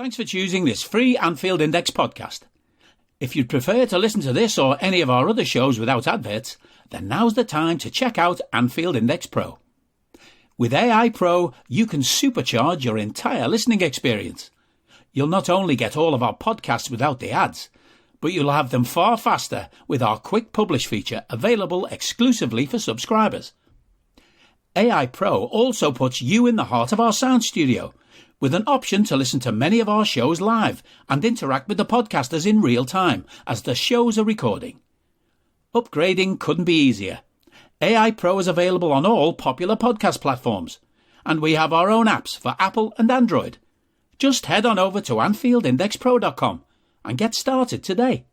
Thanks for choosing this free Anfield Index podcast. If you'd prefer to listen to this or any of our other shows without adverts, then now's the time to check out Anfield Index Pro. With AI Pro, you can supercharge your entire listening experience. You'll not only get all of our podcasts without the ads, but you'll have them far faster with our quick publish feature available exclusively for subscribers. AI Pro also puts you in the heart of our sound studio, with an option to listen to many of our shows live and interact with the podcasters in real time as the shows are recording. Upgrading couldn't be easier. AI Pro is available on all popular podcast platforms, and we have our own apps for Apple and Android. Just head on over to AnfieldIndexPro.com and get started today.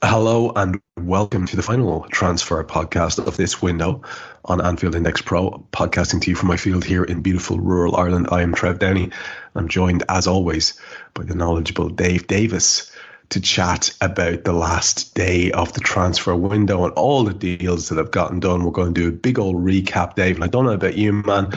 Hello and welcome to the final transfer podcast of this window on Anfield Index Pro, podcasting to you from my field here in beautiful rural Ireland. I am Trev Downey. I'm joined, as always, by the knowledgeable Dave Davis to chat about the last day of the transfer window and all the deals that have gotten done. We're going to do a big old recap, Dave, and I don't know about you, man,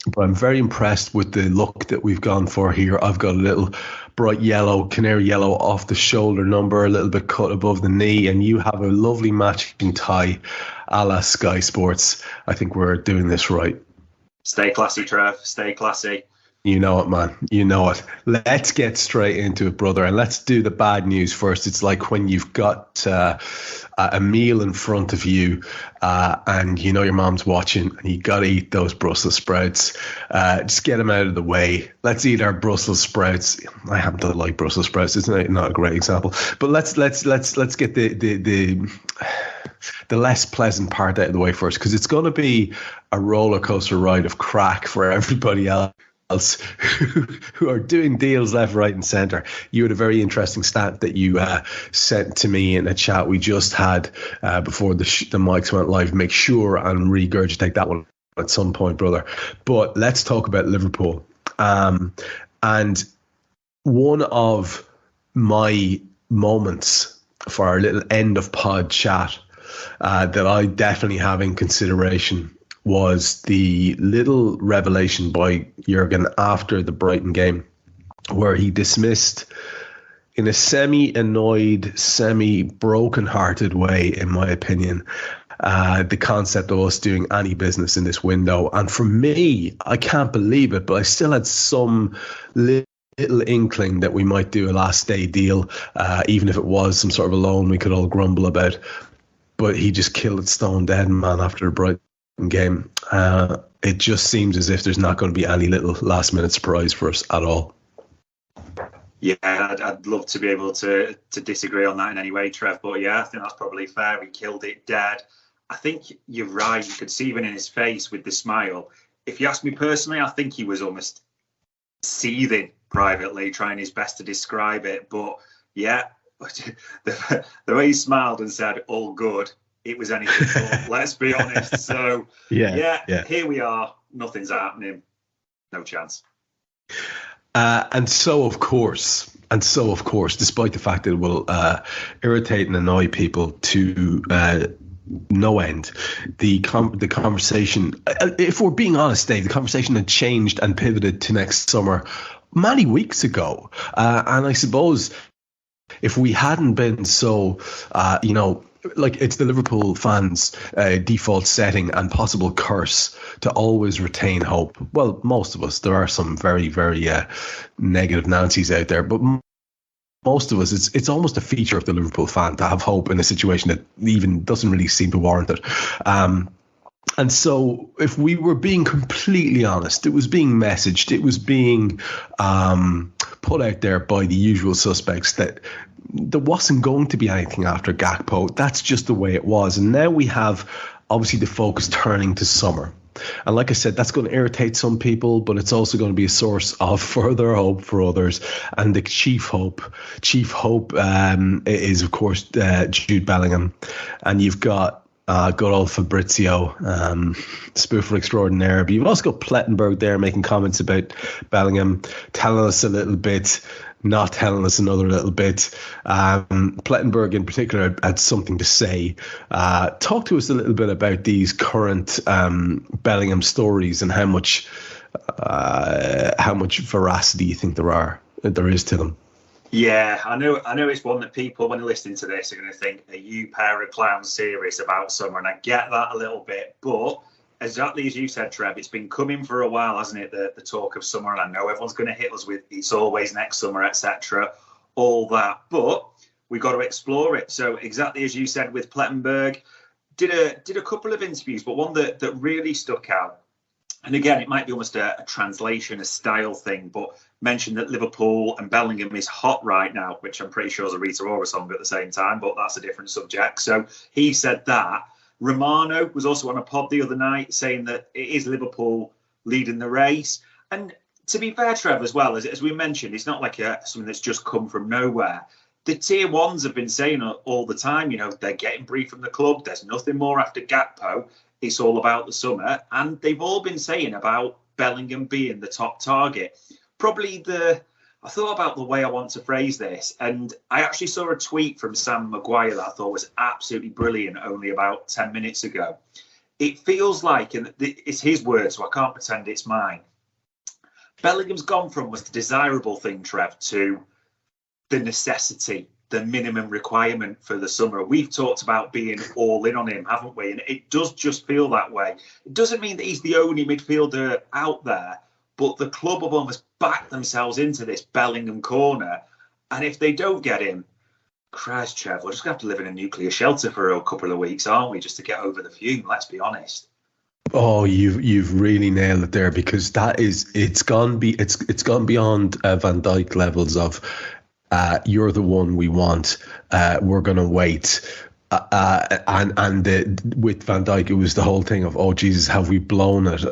but I'm very impressed with the look that we've gone for here. I've got a little bright yellow, canary yellow off the shoulder number, a little bit cut above the knee, and you have a lovely matching tie a la Sky Sports. I think we're doing this right. Stay classy, Trev. Stay classy. You know it, man. You know it. Let's get straight into it, brother. And let's do the bad news first. It's like when you've got a meal in front of you and you know your mom's watching and you got to eat those Brussels sprouts. Just get them out of the way. Let's eat our Brussels sprouts. I happen to like Brussels sprouts. It's not a great example. But let's get the less pleasant part out of the way first, because it's going to be a roller coaster ride of crack for everybody else who are doing deals left, right and centre. You had a very interesting stat that you sent to me in a chat we just had before the mics went live. Make sure and regurgitate that one at some point, brother. But let's talk about Liverpool. And one of my moments for our little end of pod chat that I definitely have in consideration was the little revelation by Jurgen after the Brighton game, where he dismissed, in a semi-annoyed, semi-broken-hearted way, in my opinion, the concept of us doing any business in this window. And for me, I can't believe it, but I still had some little inkling that we might do a last day deal, even if it was some sort of a loan we could all grumble about. But he just killed it stone dead, man, after the Brighton game. It just seems as if there's not going to be any little last minute surprise for us at all. Yeah, I'd love to be able to disagree on that in any way, Trev, but yeah, I think that's probably fair. He killed it dead. I think you're right. You could see even in his face with the smile. If you ask me personally, I think he was almost seething privately, trying his best to describe it. But yeah, the way he smiled and said, all good, it was anything but, let's be honest. So, yeah, here we are. Nothing's happening. No chance. And so, of course, despite the fact that it will irritate and annoy people to no end, the conversation, if we're being honest, Dave, the conversation had changed and pivoted to next summer many weeks ago. And I suppose if we hadn't been so, like it's the Liverpool fans' default setting and possible curse to always retain hope. Well, most of us. There are some very, very negative Nancy's out there, but most of us, it's almost a feature of the Liverpool fan to have hope in a situation that even doesn't really seem to warrant it. And so if we were being completely honest, it was being messaged, it was being put out there by the usual suspects that there wasn't going to be anything after Gakpo. That's just the way it was. And now we have obviously the focus turning to summer. And like I said, that's going to irritate some people, but it's also going to be a source of further hope for others. And the chief hope is, of course, Jude Bellingham. And you've got good old Fabrizio, spoofer extraordinaire. But you've also got Plettenberg there making comments about Bellingham, telling us a little bit, not telling us another little bit. Plettenberg in particular had something to say. Talk to us a little bit about these current Bellingham stories and how much veracity you think there are. there is to them. Yeah, I know it's one that people, when they're listening to this, are going to think, are you pair of clowns serious about summer? And I get that a little bit, but exactly as you said, Trev, it's been coming for a while, hasn't it? The talk of summer, and I know everyone's going to hit us with it's always next summer, etc., all that, but we've got to explore it. So exactly as you said with Plettenberg, did a couple of interviews, but one that really stuck out. And again, it might be almost a translation, a style thing, but mentioned that Liverpool and Bellingham is hot right now, which I'm pretty sure is a Rita Ora song at the same time, but that's a different subject. So he said that. Romano was also on a pod the other night saying that it is Liverpool leading the race. And to be fair, Trev, as well, as we mentioned, it's not like something that's just come from nowhere. The tier ones have been saying all the time, they're getting briefed from the club. There's nothing more after Gakpo. It's all about the summer. And they've all been saying about Bellingham being the top target. Probably I thought about the way I want to phrase this. And I actually saw a tweet from Sam Maguire that I thought was absolutely brilliant only about 10 minutes ago. It feels like, and it's his words, so I can't pretend it's mine. Bellingham's gone from was the desirable thing, Trev, to the necessity, the minimum requirement for the summer. We've talked about being all in on him, haven't we? And it does just feel that way. It doesn't mean that he's the only midfielder out there, but the club have almost backed themselves into this Bellingham corner. And if they don't get him, Christ, Trev, we're just going to have to live in a nuclear shelter for a couple of weeks, aren't we, just to get over the fume, let's be honest. Oh, you've really nailed it there, because it's gone beyond Van Dijk levels of you're the one we want. We're going to wait. With Van Dijk, it was the whole thing of, oh Jesus, have we blown it?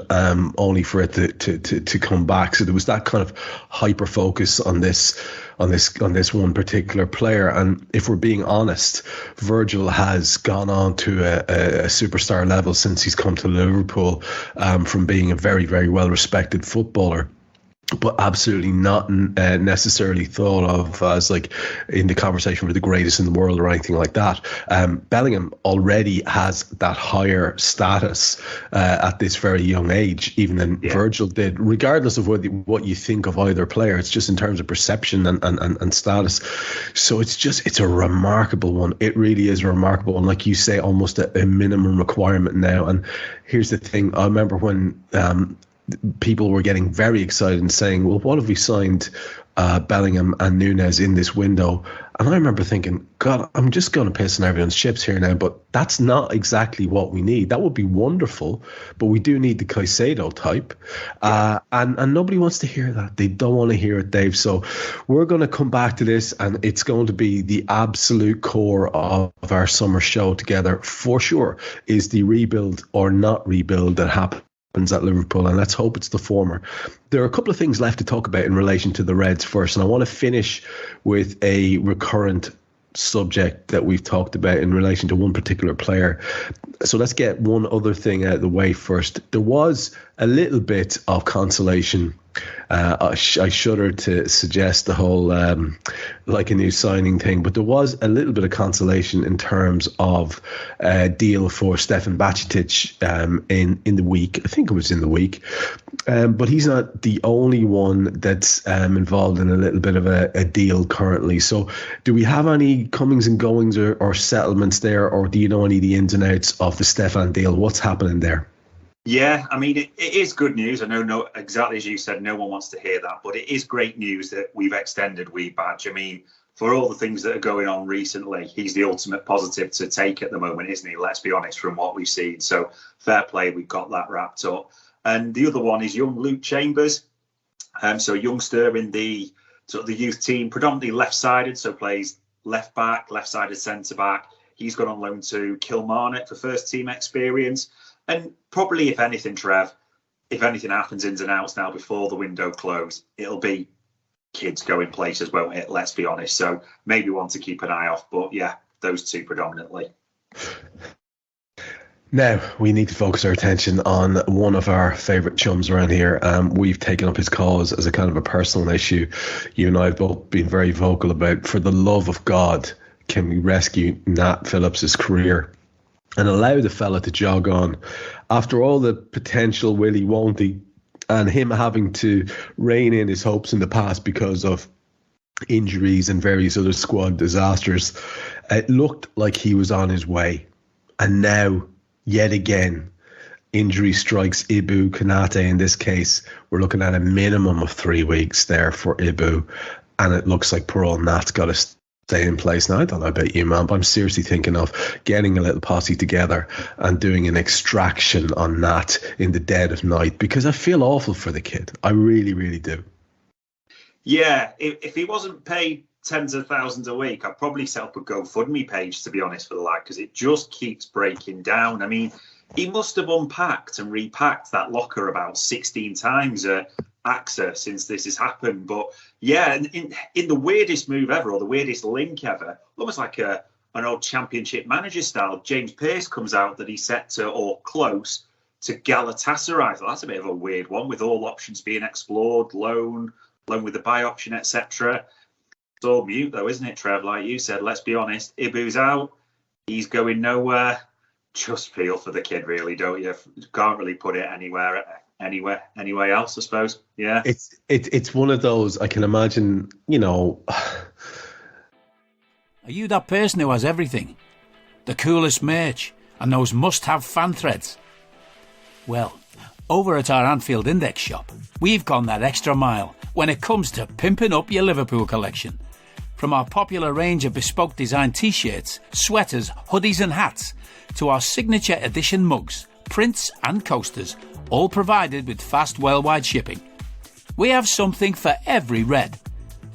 Only for it to come back. So there was that kind of hyper focus on this one particular player. And if we're being honest, Virgil has gone on to a superstar level since he's come to Liverpool, from being a very, very well respected footballer, but absolutely not necessarily thought of as like in the conversation for the greatest in the world or anything like that. Bellingham already has that higher status at this very young age, even than Virgil did, regardless of what you think of either player. It's just in terms of perception and status. So it's a remarkable one. It really is a remarkable one. Like you say, almost a minimum requirement now. And here's the thing. I remember when people were getting very excited and saying, well, what if we signed Bellingham and Nunez in this window? And I remember thinking, God, I'm just going to piss on everyone's chips here now, but that's not exactly what we need. That would be wonderful, but we do need the Caicedo type. And nobody wants to hear that. They don't want to hear it, Dave. So we're going to come back to this, and it's going to be the absolute core of our summer show together, for sure, is the rebuild or not rebuild that happened at Liverpool, and let's hope it's the former. There are a couple of things left to talk about in relation to the Reds first, and I want to finish with a recurrent subject that we've talked about in relation to one particular player. So let's get one other thing out of the way first. There was a little bit of consolation. I shudder to suggest the whole like a new signing thing, but there was a little bit of consolation in terms of a deal for Stefan Bajcetic in the week. I think it was in the week. But he's not the only one that's involved in a little bit of a deal currently. So do we have any comings and goings or settlements there, or do you know any of the ins and outs of the Stefan deal? What's happening there? Yeah, I mean, it is good news. I know, exactly as you said, no one wants to hear that, but it is great news that we've extended Badge. I mean, for all the things that are going on recently, he's the ultimate positive to take at the moment, isn't he? Let's be honest, from what we've seen. So fair play, we've got that wrapped up. And the other one is young Luke Chambers. So a youngster in the sort of the youth team, predominantly left-sided, so plays left back, left-sided centre-back. He's gone on loan to Kilmarnock for first team experience. And probably, if anything, Trev, if anything happens ins and outs now before the window closed, it'll be kids going places, won't it? Let's be honest. So maybe one to keep an eye off. But yeah, those two predominantly. Now we need to focus our attention on one of our favourite chums around here. We've taken up his cause as a kind of a personal issue. You and I have both been very vocal about, for the love of God, can we rescue Nat Phillips's career and allow the fella to jog on after all the potential will he, won't he, and him having to rein in his hopes in the past because of injuries and various other squad disasters, it looked like he was on his way. And now, yet again, injury strikes Ibu Konate in this case. We're looking at a minimum of 3 weeks there for Ibu. And it looks like poor old Nat's got to stay in place. Now, I don't know about you, man, but I'm seriously thinking of getting a little posse together and doing an extraction on Nat in the dead of night, because I feel awful for the kid. I really, really do. Yeah, if he wasn't paid tens of thousands a week, I'd probably set up a GoFundMe page, to be honest, for the lad, because it just keeps breaking down. I mean, he must have unpacked and repacked that locker about 16 times at AXA since this has happened. But yeah, in the weirdest move ever, or the weirdest link ever, almost like an old Championship manager style, James Pearce comes out that he's set to, or close to, Galatasaray. So that's a bit of a weird one, with all options being explored, loan with the buy option, etc. It's all mute though, isn't it, Trev? Like you said, let's be honest, Ibu's out. He's going nowhere. Just feel for the kid, really, don't you? Can't really put it anywhere else, I suppose. Yeah. It's one of those, I can imagine, you know. Are you that person who has everything? The coolest merch and those must-have fan threads? Well, over at our Anfield Index shop, we've gone that extra mile when it comes to pimping up your Liverpool collection. From our popular range of bespoke design t-shirts, sweaters, hoodies and hats, to our signature edition mugs, prints and coasters, all provided with fast worldwide shipping. We have something for every red.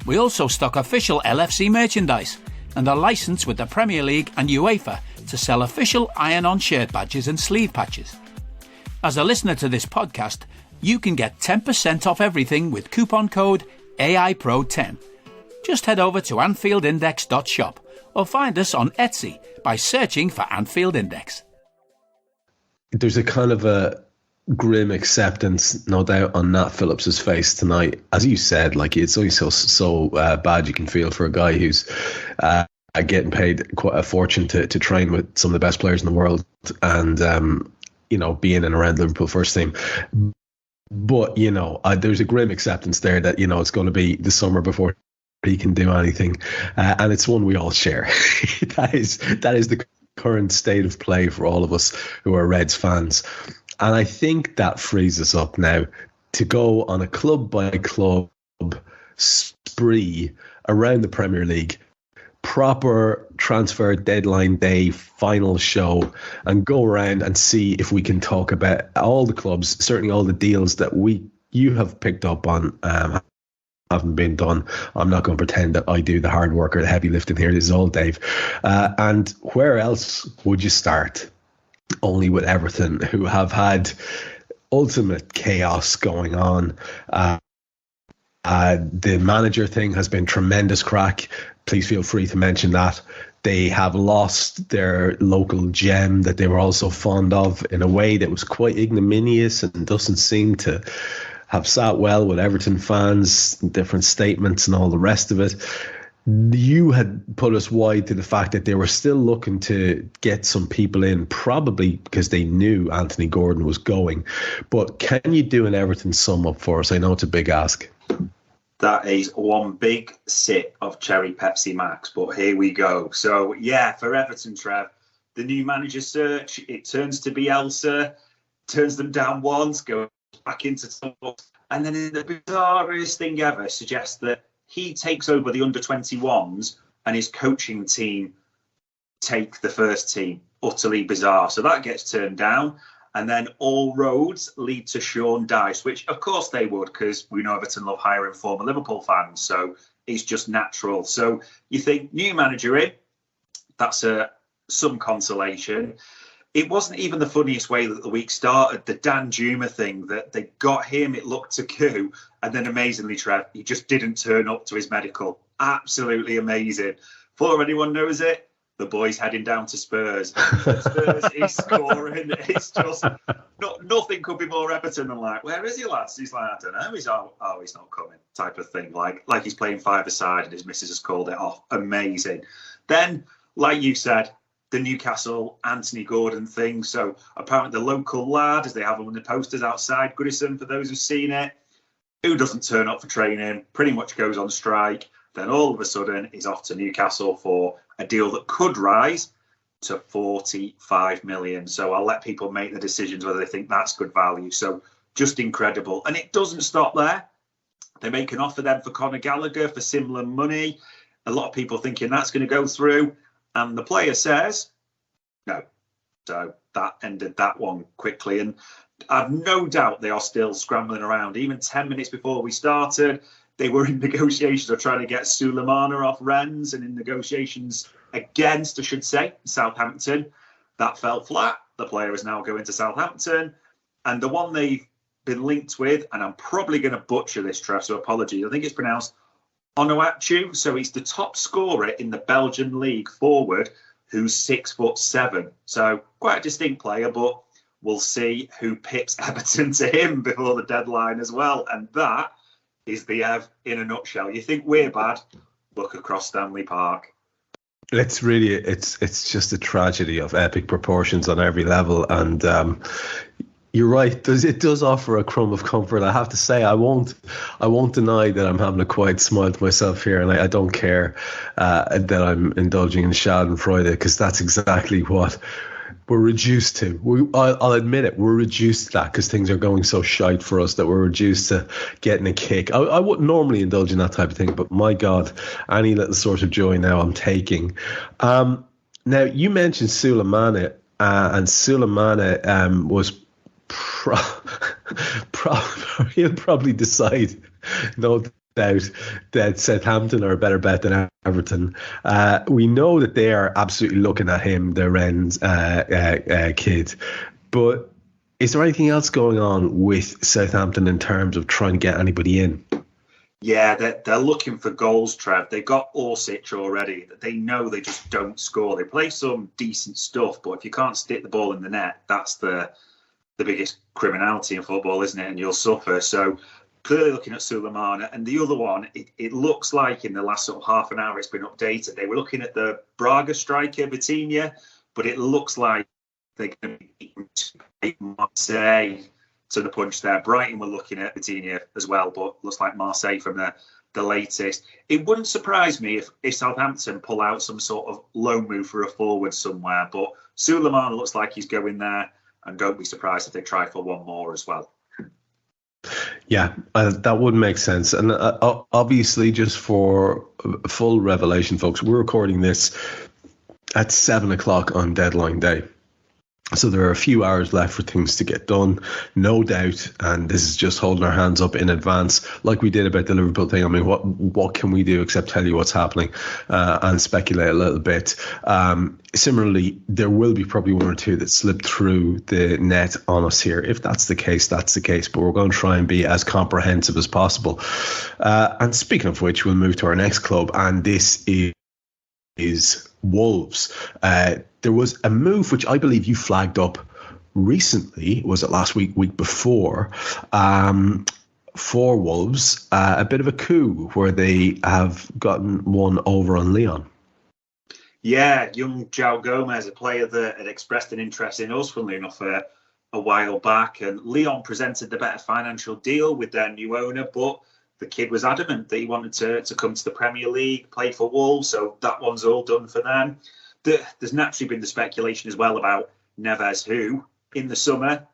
We also stock official LFC merchandise and are licensed with the Premier League and UEFA to sell official iron-on shirt badges and sleeve patches. As a listener to this podcast, you can get 10% off everything with coupon code AIPRO10. Just head over to AnfieldIndex.shop or find us on Etsy by searching for Anfield Index. There's a kind of a grim acceptance, no doubt, on Nat Phillips's face tonight. As you said, like, it's only so bad you can feel for a guy who's getting paid quite a fortune to train with some of the best players in the world and you know, being in around Liverpool first team. But, you know, there's a grim acceptance there that, you know, it's going to be the summer before he can do anything. And it's one we all share. That is the current state of play for all of us who are Reds fans. And I think that frees us up now to go on a club-by-club spree around the Premier League, proper transfer deadline day final show, and go around and see if we can talk about all the clubs, certainly all the deals that you have picked up on haven't been done. I'm not going to pretend that I do the hard work or the heavy lifting here. This is all Dave. And where else would you start? Only with Everton, who have had ultimate chaos going on. The manager thing has been tremendous crack. Please feel free to mention that. They have lost their local gem that they were also fond of in a way that was quite ignominious and doesn't seem to have sat well with Everton fans, different statements and all the rest of it. You had put us wide to the fact that they were still looking to get some people in, probably because they knew Anthony Gordon was going. But can you do an Everton sum up for us? I know it's a big ask. That is one big sip of cherry Pepsi Max, but here we go. So, yeah, for Everton, Trev, the new manager search, it turns to Bielsa, turns them down once, goes back into talks, and then in the bizarrest thing ever, suggests that he takes over the under-21s and his coaching team take the first team. Utterly bizarre. So that gets turned down. And then all roads lead to Sean Dyche, which of course they would, because we know Everton love hiring former Liverpool fans. So it's just natural. So you think new manager in, that's some consolation. It wasn't even the funniest way that the week started. The Dan Juma thing, that they got him, it looked a coup. And then amazingly, Trev, he just didn't turn up to his medical. Absolutely amazing. Before anyone knows it, the boy's heading down to Spurs. Spurs is scoring. It's just, nothing could be more Everton than like, where is he, lads? He's like, I don't know. He's he's not coming, type of thing. Like he's playing five-a-side and his missus has called it off. Amazing. Then, like you said, the Newcastle Anthony Gordon thing. So apparently the local lad, as they have on the posters outside, Goodison, for those who've seen it, who doesn't turn up for training, pretty much goes on strike. Then all of a sudden, he's off to Newcastle for a deal that could rise to 45 million. So I'll let people make the decisions whether they think that's good value. So just incredible. And it doesn't stop there. They make an offer then for Conor Gallagher for similar money. A lot of people thinking that's going to go through. And the player says, no. So that ended that one quickly. And I've no doubt they are still scrambling around. Even 10 minutes before we started, they were in negotiations of trying to get Sulemana off Rennes and in negotiations against, I should say, Southampton. That fell flat. The player is now going to Southampton. And the one they've been linked with, and I'm probably going to butcher this, Trev, so apologies. I think it's pronounced Onuachu. So he's the top scorer in the Belgian league forward, who's 6'7". So quite a distinct player, but we'll see who pips Everton to him before the deadline as well. And that is the Ev in a nutshell. You think we're bad? Look across Stanley Park. It's just a tragedy of epic proportions on every level. And you're right. It does offer a crumb of comfort. I have to say, I won't deny that I'm having a quiet smile to myself here, and I don't care that I'm indulging in Schadenfreude, because that's exactly what we're reduced to. I'll admit it. We're reduced to that because things are going so shite for us that we're reduced to getting a kick. I wouldn't normally indulge in that type of thing, but my God, any little sort of joy now I'm taking. Now, you mentioned Sulemana, and Sulemana was he'll probably decide, no doubt, that Southampton are a better bet than Everton. We know that they are absolutely looking at him, the Rennes kid. But is there anything else going on with Southampton in terms of trying to get anybody in? Yeah, they're looking for goals, Trev. They got Orsic already. They know they just don't score. They play some decent stuff, but if you can't stick the ball in the net, that's the biggest criminality in football, isn't it? And you'll suffer. So clearly looking at Sulemana. And the other one, it looks like in the last sort of half an hour it's been updated. They were looking at the Braga striker, Vitinha, but it looks like they're going to be Marseille to the punch there. Brighton were looking at Vitinha as well, but looks like Marseille from the latest. It wouldn't surprise me if Southampton pull out some sort of loan move for a forward somewhere, but Sulemana looks like he's going there. And don't be surprised if they try for one more as well. Yeah, that would make sense. And obviously, just for full revelation, folks, we're recording this at 7:00 on deadline day. So there are a few hours left for things to get done, no doubt. And this is just holding our hands up in advance, like we did about the Liverpool thing. I mean, what can we do except tell you what's happening and speculate a little bit? Similarly, there will be probably one or two that slip through the net on us here. If that's the case, that's the case. But we're going to try and be as comprehensive as possible. And speaking of which, we'll move to our next club. And this is Wolves. There was a move which I believe you flagged up recently. Was it last week before? For Wolves, a bit of a coup where they have gotten one over on Lyon. Yeah, young João Gomez, a player that had expressed an interest in us, funnily enough, a while back. And Lyon presented the better financial deal with their new owner, but the kid was adamant that he wanted to come to the Premier League, play for Wolves, so that one's all done for them. There's naturally been the speculation as well about Neves, who in the summer,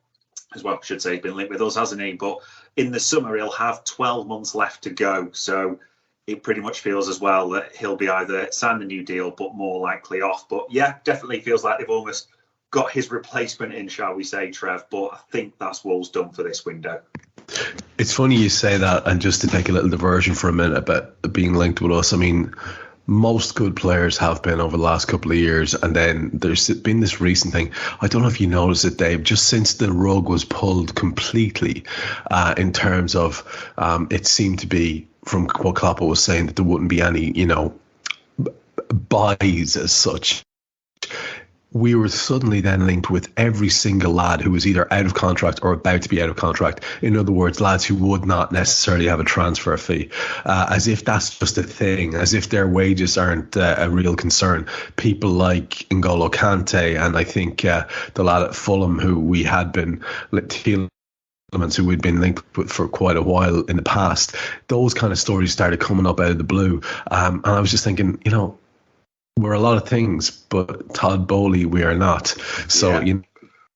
as well, I should say, he's been linked with us, hasn't he? But in the summer, he'll have 12 months left to go. So it pretty much feels as well that he'll be either signed the new deal, but more likely off. But yeah, definitely feels like they've almost got his replacement in, shall we say, Trev. But I think that's Wolves done for this window. It's funny you say that, and just to take a little diversion for a minute about being linked with us, I mean, most good players have been over the last couple of years, and then there's been this recent thing. I don't know if you noticed it, Dave, just since the rug was pulled completely in terms of it seemed to be, from what Klopp was saying, that there wouldn't be any, buys as such. We were suddenly then linked with every single lad who was either out of contract or about to be out of contract. In other words, lads who would not necessarily have a transfer fee, as if that's just a thing, as if their wages aren't a real concern. People like N'Golo Kante, and I think the lad at Fulham who we had been elements who we'd been linked with for quite a while in the past, those kind of stories started coming up out of the blue. And I was just thinking, we're a lot of things, but Todd Boehly, we are not. So,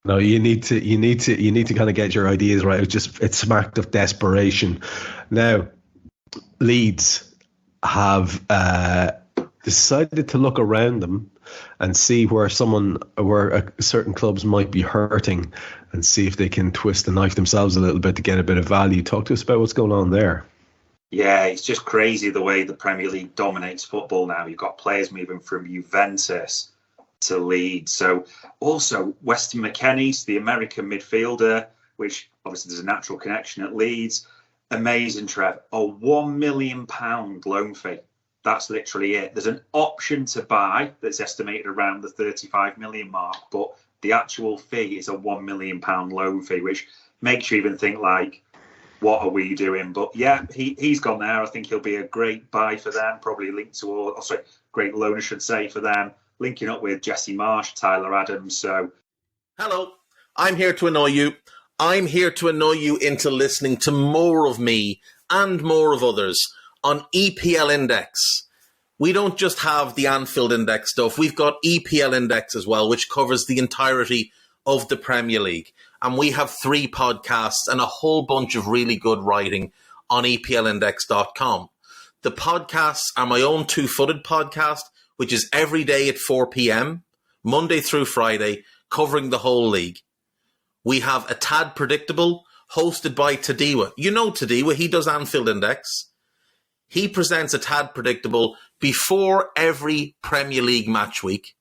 No, you need to kind of get your ideas right. It's smacked of desperation. Now, Leeds have decided to look around them and see where certain clubs might be hurting, and see if they can twist the knife themselves a little bit to get a bit of value. Talk to us about what's going on there. Yeah, it's just crazy the way the Premier League dominates football now. You've got players moving from Juventus to Leeds. So also Weston McKennie's the American midfielder, which obviously there's a natural connection at Leeds. Amazing, Trev. A £1 million loan fee. That's literally it. There's an option to buy that's estimated around the 35 million mark, but the actual fee is a £1 million loan fee, which makes you even think like, what are we doing? But yeah, he's gone there. I think he'll be a great buy for them, probably linked to, great loan, I should say, for them, linking up with Jesse Marsh, Tyler Adams. So, hello, I'm here to annoy you. I'm here to annoy you into listening to more of me and more of others on EPL Index. We don't just have the Anfield Index stuff. We've got EPL Index as well, which covers the entirety of the Premier League. And we have 3 podcasts and a whole bunch of really good writing on EPLindex.com. The podcasts are my own two-footed podcast, which is every day at 4 p.m., Monday through Friday, covering the whole league. We have A Tad Predictable, hosted by Tadiwa. You know Tadiwa, he does Anfield Index. He presents A Tad Predictable before every Premier League match week.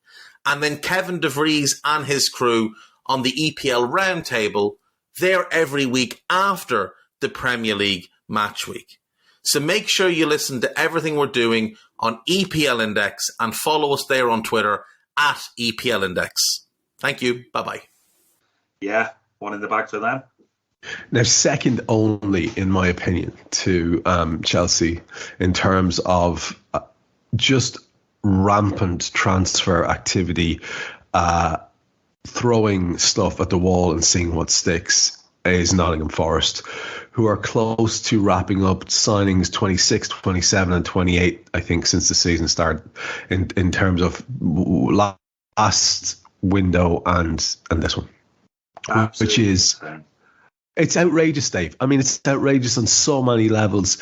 And then Kevin DeVries and his crew on the EPL Roundtable, they're every week after the Premier League match week. So make sure you listen to everything we're doing on EPL Index and follow us there on Twitter at EPL Index. Thank you. Bye-bye. Yeah, one in the bag for them. Now, second only, in my opinion, to Chelsea in terms of just rampant transfer activity, throwing stuff at the wall and seeing what sticks, is Nottingham Forest, who are close to wrapping up signings 26, 27 and 28, I think, since the season started in terms of last window and this one. Absolutely. Which is... It's outrageous, Dave. I mean, it's outrageous on so many levels.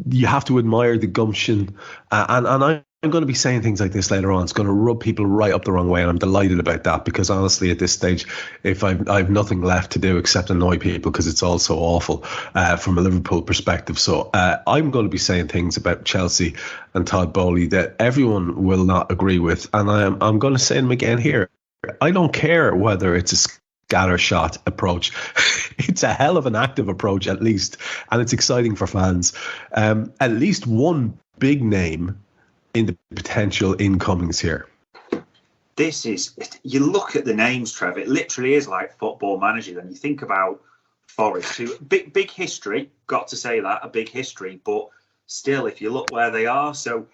You have to admire the gumption. And I'm going to be saying things like this later on. It's going to rub people right up the wrong way. And I'm delighted about that because, honestly, at this stage, if I've nothing left to do except annoy people because it's all so awful from a Liverpool perspective. So I'm going to be saying things about Chelsea and Todd Boehly that everyone will not agree with. And I'm going to say them again here. I don't care whether it's a scattershot approach. It's a hell of an active approach, at least, and it's exciting for fans. At least one big name in the potential incomings here. You look at the names, Trev, it literally is like Football Manager. Then you think about Forest, who big history, got to say that, a big history, but still, if you look where they are, so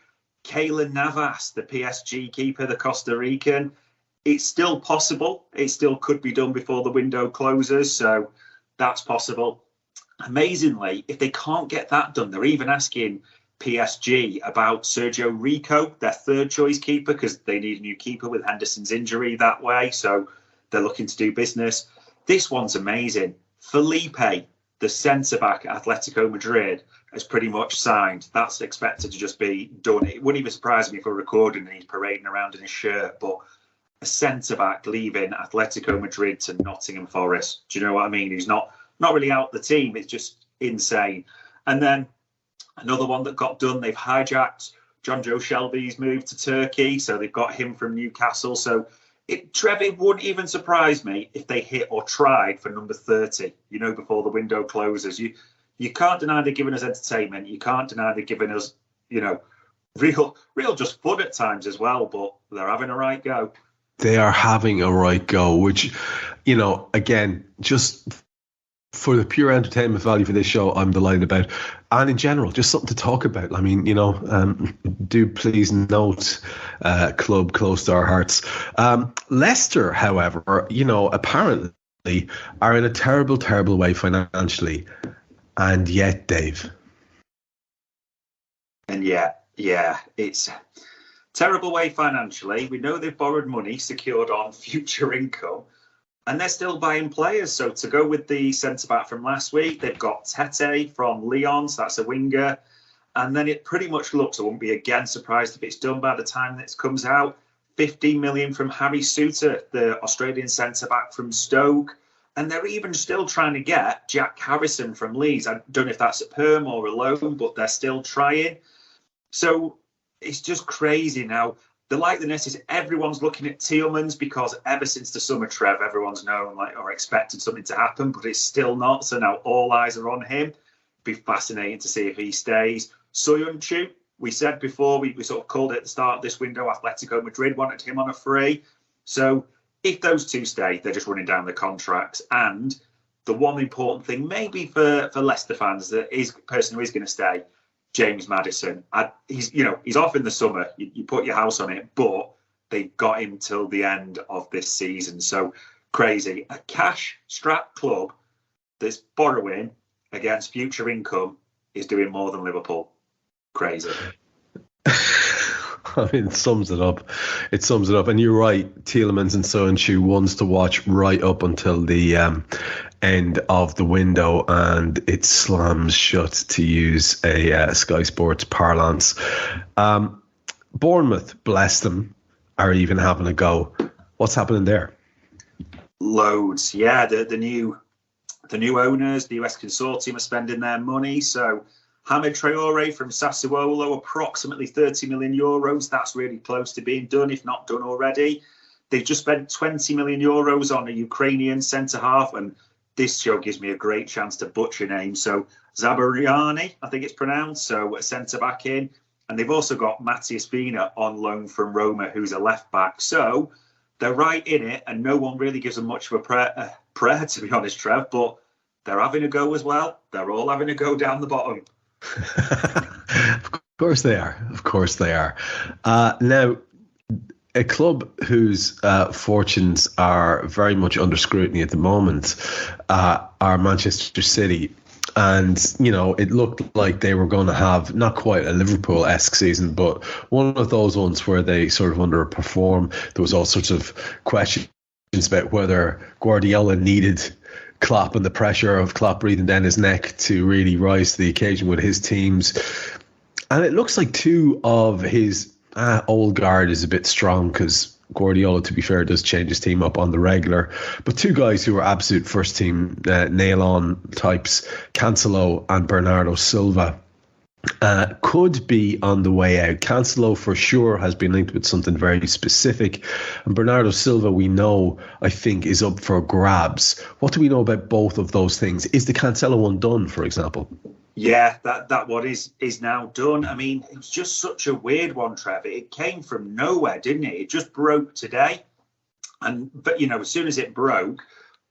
Keylor Navas, the PSG keeper, the Costa Rican, it's still possible. It still could be done before the window closes. So that's possible. Amazingly, if they can't get that done, they're even asking PSG about Sergio Rico, their third choice keeper, because they need a new keeper with Henderson's injury that way. So they're looking to do business. This one's amazing. Felipe, the centre-back at Atletico Madrid, has pretty much signed. That's expected to just be done. It wouldn't even surprise me if we're recording and he's parading around in his shirt, but a centre-back leaving Atletico Madrid to Nottingham Forest. Do you know what I mean? He's not really out the team. It's just insane. And then another one that got done, they've hijacked John Joe Shelby's move to Turkey. So they've got him from Newcastle. So Trev, it wouldn't even surprise me if they hit or tried for number 30, before the window closes. You can't deny they're giving us entertainment. You can't deny they're giving us, real just fun at times as well. But they're having a right go. They are having a right go, which, again, just for the pure entertainment value for this show, I'm delighted about. And in general, just something to talk about. I mean, do please note club close to our hearts. Leicester, however, apparently are in a terrible, terrible way financially. And yet, Dave. And yet, yeah, it's a terrible way financially. We know they've borrowed money secured on future income, and they're still buying players. So to go with the centre-back from last week, they've got Tete from Lyon, so that's a winger. And then it pretty much looks, I wouldn't be again surprised if it's done by the time that it comes out, 15 million from Harry Souttar, the Australian centre-back from Stoke. And they're even still trying to get Jack Harrison from Leeds. I don't know if that's a perm or a loan, but they're still trying. So it's just crazy now. The likeliness is everyone's looking at Tielemans because ever since the summer, Trev, everyone's known or expected something to happen, but it's still not. So now all eyes are on him. Be fascinating to see if he stays. Soyuncu, we said before, we sort of called it at the start of this window, Atletico Madrid wanted him on a free. So if those two stay, they're just running down the contracts. And the one important thing, maybe for Leicester fans, that is the person who is going to stay, James Maddison. He's off in the summer. You put your house on it, but they've got him till the end of this season. So crazy. A cash-strapped club that's borrowing against future income is doing more than Liverpool. Crazy. I mean, it sums it up. It sums it up. And you're right, Tielemans and Soyuncu, ones to watch right up until the end of the window, and it slams shut, to use a Sky Sports parlance. Bournemouth, bless them, are even having a go. What's happening there? Loads. Yeah, the new owners, the US consortium, are spending their money. So Hamid Traore from Sassuolo, approximately 30 million euros. That's really close to being done, if not done already. They've just spent 20 million euros on a Ukrainian centre-half, and this show gives me a great chance to butcher names. So Zabariani, I think it's pronounced, so a centre-back in. And they've also got Matthias Vina on loan from Roma, who's a left-back. So they're right in it, and no one really gives them much of a prayer, to be honest, Trev, but they're having a go as well. They're all having a go down the bottom. Of course they are. Of course they are. Now, a club whose fortunes are very much under scrutiny at the moment are Manchester City. And, you know, it looked like they were going to have not quite a Liverpool-esque season, but one of those ones where they sort of underperform. There was all sorts of questions about whether Guardiola needed Klopp and the pressure of Klopp breathing down his neck to really rise to the occasion with his teams. And it looks like two of his old guard is a bit strong, because Guardiola, to be fair, does change his team up on the regular. But two guys who are absolute first team nail-on types, Cancelo and Bernardo Silva, could be on the way out. Cancelo for sure has been linked with something very specific, and Bernardo Silva, we know, I think, is up for grabs. What do we know about both of those things? Is the Cancelo one done, for example? Yeah, that one is now done. I mean, it was just such a weird one, Trev. It came from nowhere, didn't it? It just broke today. But, you know, as soon as it broke,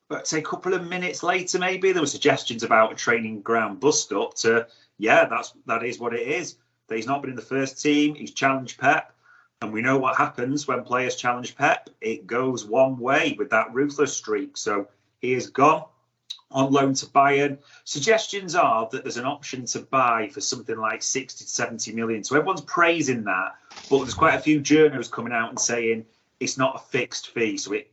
but say a couple of minutes later, maybe, there were suggestions about a training ground bust-up to, yeah, that is what it is. That he's not been in the first team. He's challenged Pep. And we know what happens when players challenge Pep. It goes one way with that ruthless streak. So he is gone on loan to Bayern. Suggestions are that there's an option to buy for something like 60 to 70 million. So everyone's praising that. But there's quite a few journalists coming out and saying it's not a fixed fee. So it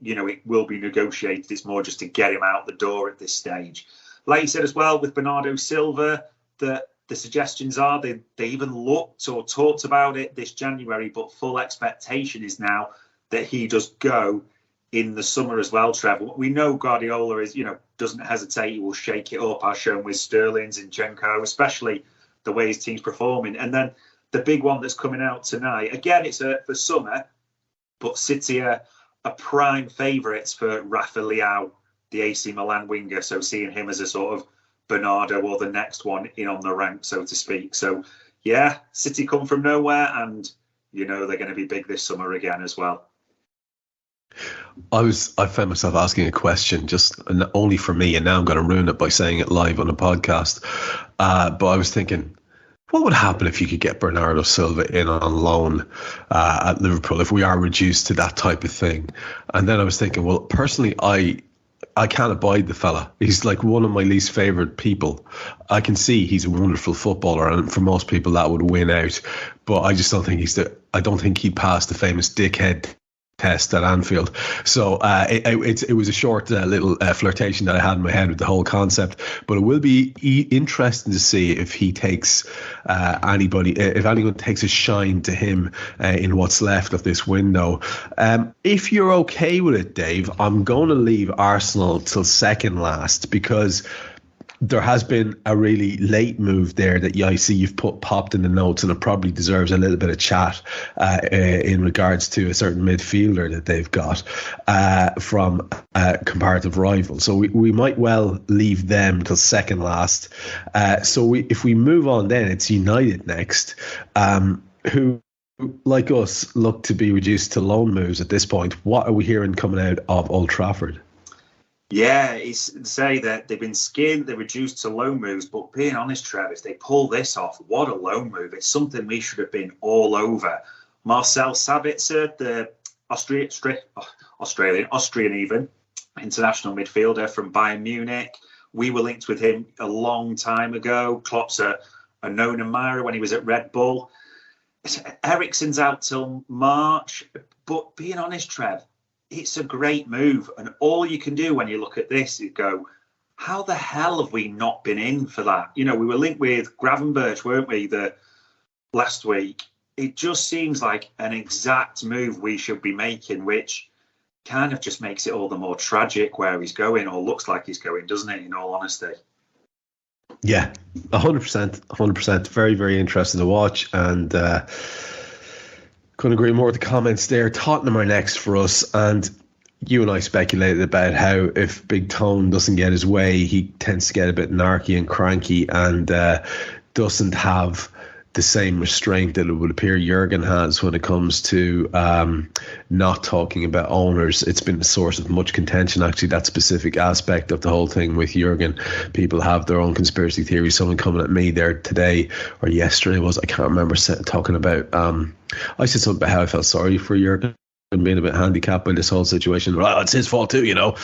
will be negotiated. It's more just to get him out the door at this stage. Like you said as well, with Bernardo Silva, that the suggestions are they even looked or talked about it this January, but full expectation is now that he does go in the summer as well, Trev. We know Guardiola doesn't hesitate. He will shake it up, as shown with Sterling, Zinchenko, especially the way his team's performing. And then the big one that's coming out tonight, again, it's for summer, but City are prime favourites for Rafa Leao, the AC Milan winger. So seeing him as a sort of Bernardo or the next one in on the rank, so to speak. So, yeah, City come from nowhere, and, they're going to be big this summer again as well. I found myself asking a question just only for me, and now I'm going to ruin it by saying it live on a podcast. But I was thinking, what would happen if you could get Bernardo Silva in on loan at Liverpool if we are reduced to that type of thing? And then I was thinking, well, personally, I can't abide the fella. He's like one of my least favourite people. I can see he's a wonderful footballer, and for most people that would win out. But I just don't think I don't think he'd pass the famous dickhead test at Anfield. So it was a short little flirtation that I had in my head with the whole concept. But it will be interesting to see if he takes if anyone takes a shine to him in what's left of this window. If you're okay with it, Dave, I'm going to leave Arsenal till second last, because there has been a really late move there that I see you've popped in the notes, and it probably deserves a little bit of chat in regards to a certain midfielder that they've got from a comparative rival. So we might well leave them till second last. If we move on, then it's United next, who, like us, look to be reduced to loan moves at this point. What are we hearing coming out of Old Trafford? Yeah, it's to say that they've been skinned, they're reduced to loan moves, but being honest, Trev, if they pull this off, what a loan move. It's something we should have been all over. Marcel Sabitzer, the Austrian even, international midfielder from Bayern Munich. We were linked with him a long time ago. Klopp's a known admirer when he was at Red Bull. Eriksen's out till March, but being honest, Trev, it's a great move, and all you can do when you look at this is go, how the hell have we not been in for that? You know, we were linked with Gravenberch, weren't we, last week? It just seems like an exact move we should be making, which kind of just makes it all the more tragic where he's going, or looks like he's going, doesn't it, in all honesty? Yeah, 100%. Very, very interesting to watch, and couldn't agree more with the comments there. Tottenham are next for us, and you and I speculated about how if Big Tone doesn't get his way, he tends to get a bit narky and cranky, and doesn't have the same restraint that it would appear Jurgen has when it comes to not talking about owners. It's been a source of much contention, actually, that specific aspect of the whole thing with Jurgen. People have their own conspiracy theories. Someone coming at me there today or yesterday I can't remember, talking about I said something about how I felt sorry for Jurgen and being a bit handicapped by this whole situation. Well, it's his fault too, you know.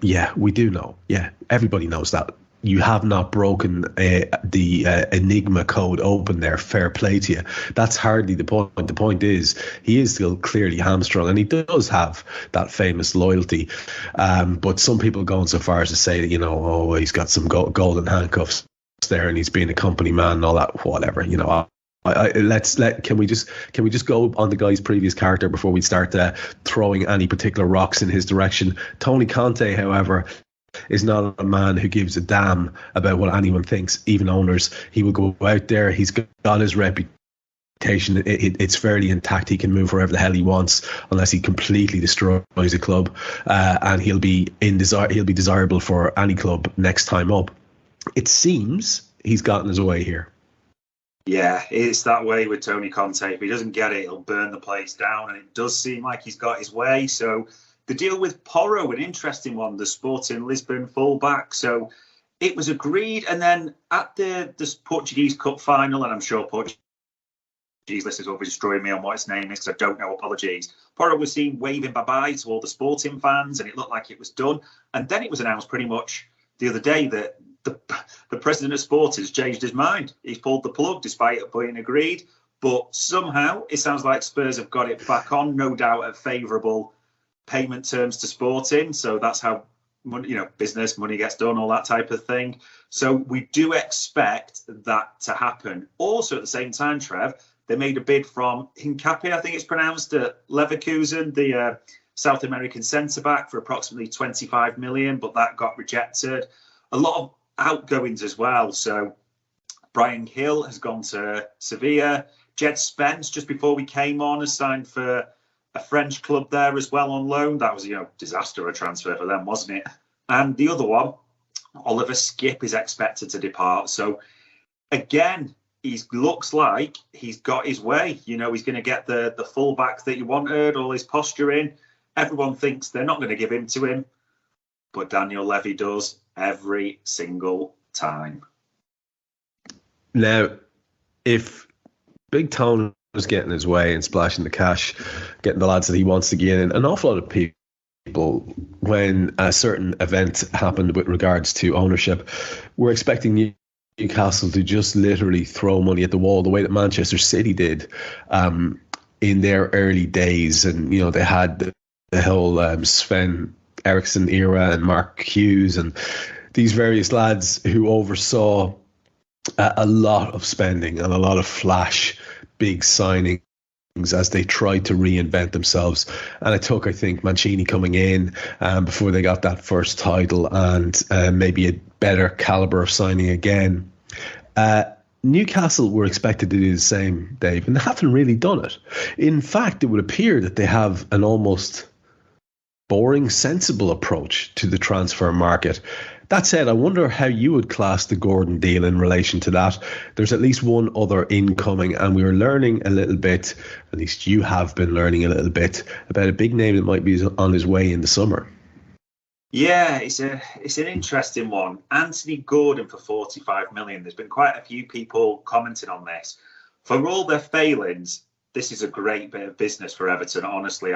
Yeah, we do know. Yeah, everybody knows that. You have not broken the Enigma code open there. Fair play to you. That's hardly the point. The point is he is still clearly hamstrung, and he does have that famous loyalty. But some people going so far as to say that, you know, oh, he's got some golden handcuffs there, and he's being a company man and all that. Whatever, you know. Can we just go on the guy's previous character before we start throwing any particular rocks in his direction? Tony Conte, however, is not a man who gives a damn about what anyone thinks, even owners. He will go out there. He's got his reputation. It's fairly intact. He can move wherever the hell he wants, unless he completely destroys a club, and he'll be desirable for any club next time up. It seems he's gotten his way here. Yeah, it's that way with Tony Conte. If he doesn't get it, he'll burn the place down, and it does seem like he's got his way. So the deal with Porro, an interesting one, the Sporting Lisbon fullback. So it was agreed, and then at the Portuguese Cup final, and I'm sure Portuguese listeners will be destroying me on what his name is because I don't know, apologies. Porro was seen waving bye-bye to all the Sporting fans, and it looked like it was done. And then it was announced pretty much the other day that the president of Sporting has changed his mind. He's pulled the plug despite it being agreed. But somehow it sounds like Spurs have got it back on, no doubt at favourable payment terms to Sporting. So that's how money, you know, business, money gets done, all that type of thing. So we do expect that to happen. Also at the same time, Trev, they made a bid from Hincapié, I think it's pronounced, at Leverkusen, the South American centre-back, for approximately 25 million, but that got rejected. A lot of outgoings as well. So Brian Hill has gone to Sevilla. Jed Spence, just before we came on, has signed for a French club there as well on loan. That was, disaster, a transfer for them, wasn't it? And the other one, Oliver Skipp, is expected to depart. So again, he looks like he's got his way. He's going to get the fullback that he wanted, all his posturing. Everyone thinks they're not going to give him to him, but Daniel Levy does every single time. Now, if Big Tone is getting his way and splashing the cash, getting the lads that he wants to get in, an awful lot of people when a certain event happened with regards to ownership, we're expecting Newcastle to just literally throw money at the wall the way that Manchester City did in their early days. And, you know, they had the whole Sven Eriksson era and Mark Hughes and these various lads who oversaw a lot of spending and a lot of flash big signings as they tried to reinvent themselves. And it took, I think, Mancini coming in before they got that first title and maybe a better calibre of signing again. Newcastle were expected to do the same, Dave, and they haven't really done it. In fact, it would appear that they have an almost boring, sensible approach to the transfer market. That said, I wonder how you would class the Gordon deal in relation to that. There's at least one other incoming, and we were learning a little bit, at least you have been learning a little bit, about a big name that might be on his way in the summer. Yeah, it's an interesting one. Anthony Gordon for 45 million. There's been quite a few people commenting on this. For all their failings, this is a great bit of business for Everton, honestly.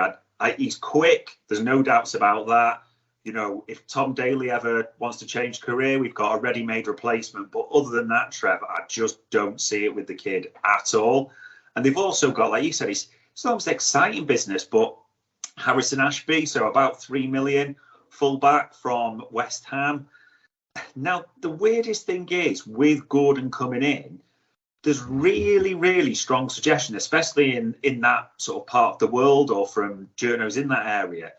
He's quick. There's no doubts about that. You know, if Tom Daley ever wants to change career, we've got a ready-made replacement. But other than that, Trev, I just don't see it with the kid at all. And they've also got, like you said, it's almost exciting business, but Harrison Ashby, so about 3 million, fullback from West Ham. Now, the weirdest thing is, with Gordon coming in, there's really, really strong suggestion, especially in that sort of part of the world or from journos in that area,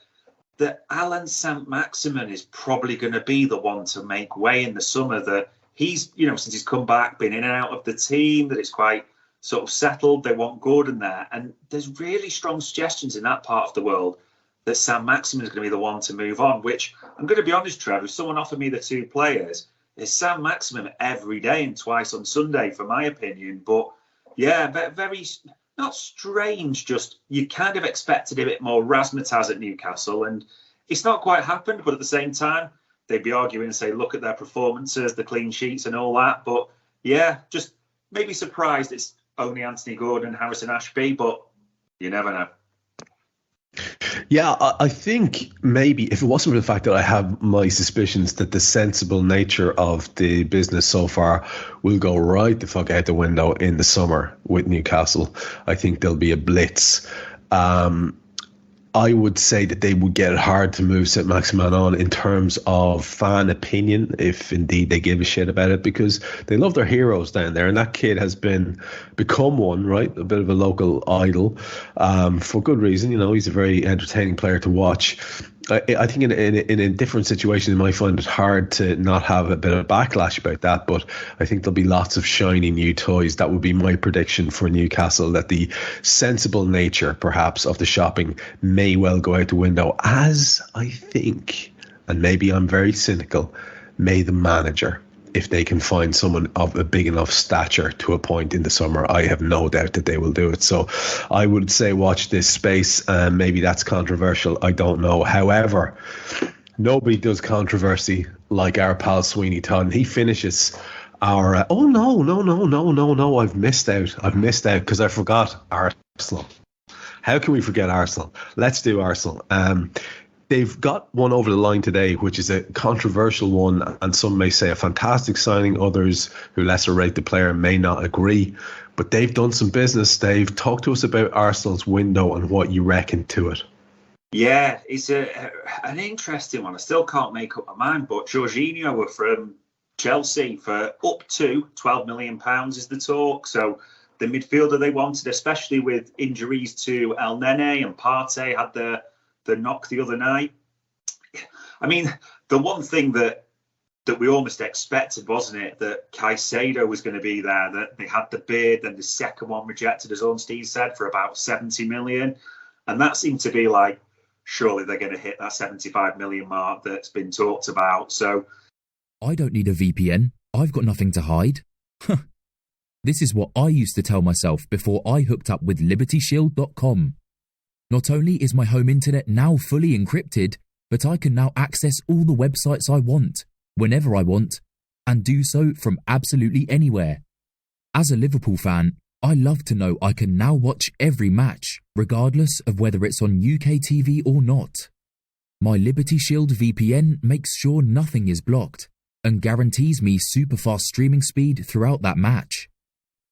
that Alan Saint-Maximin is probably going to be the one to make way in the summer, that he's, you know, since he's come back, been in and out of the team, that it's quite sort of settled. They want Gordon there. And there's really strong suggestions in that part of the world that Saint-Maximin is going to be the one to move on, which I'm going to be honest, Trev, if someone offered me the two players, it's Saint-Maximin every day and twice on Sunday, for my opinion. But yeah, very, not strange, just you kind of expected a bit more razzmatazz at Newcastle, and it's not quite happened. But at the same time, they'd be arguing and say, look at their performances, the clean sheets and all that. But yeah, just maybe surprised it's only Anthony Gordon, Harrison Ashby, but you never know. Yeah, I think maybe if it wasn't for the fact that I have my suspicions that the sensible nature of the business so far will go right the fuck out the window in the summer with Newcastle, I think there'll be a blitz. I would say that they would get it hard to move Saint-Maximin on in terms of fan opinion, if indeed they give a shit about it, because they love their heroes down there, and that kid has become one, right? A bit of a local idol, for good reason. You know, he's a very entertaining player to watch. I think in a different situation, they might find it hard to not have a bit of backlash about that, but I think there'll be lots of shiny new toys. That would be my prediction for Newcastle, that the sensible nature, perhaps, of the shopping may well go out the window, as I think, and maybe I'm very cynical, may the manager, if they can find someone of a big enough stature to appoint in the summer. I have no doubt that they will do it. So I would say watch this space. Maybe that's controversial. I don't know. However, nobody does controversy like our pal Sweeney Todd. He finishes our... No. I've missed out because I forgot Arsenal. How can we forget Arsenal? Let's do Arsenal. They've got one over the line today, which is a controversial one, and some may say a fantastic signing. Others who lesser rate the player may not agree, but they've done some business. Dave, talk to us about Arsenal's window and what you reckon to it. Yeah, it's an interesting one. I still can't make up my mind, but Jorginho were from Chelsea for up to £12 million is the talk. So the midfielder they wanted, especially with injuries to El Nene and Partey, had the knock the other night. I mean, the one thing that we almost expected, wasn't it, that Caicedo was going to be there, that they had the bid, and the second one rejected, as Ornstein said, for about 70 million. And that seemed to be like, surely they're going to hit that 75 million mark that's been talked about. So I don't need a VPN. I've got nothing to hide. This is what I used to tell myself before I hooked up with LibertyShield.com. Not only is my home internet now fully encrypted, but I can now access all the websites I want, whenever I want, and do so from absolutely anywhere. As a Liverpool fan, I love to know I can now watch every match, regardless of whether it's on UK TV or not. My Liberty Shield VPN makes sure nothing is blocked and guarantees me super fast streaming speed throughout that match.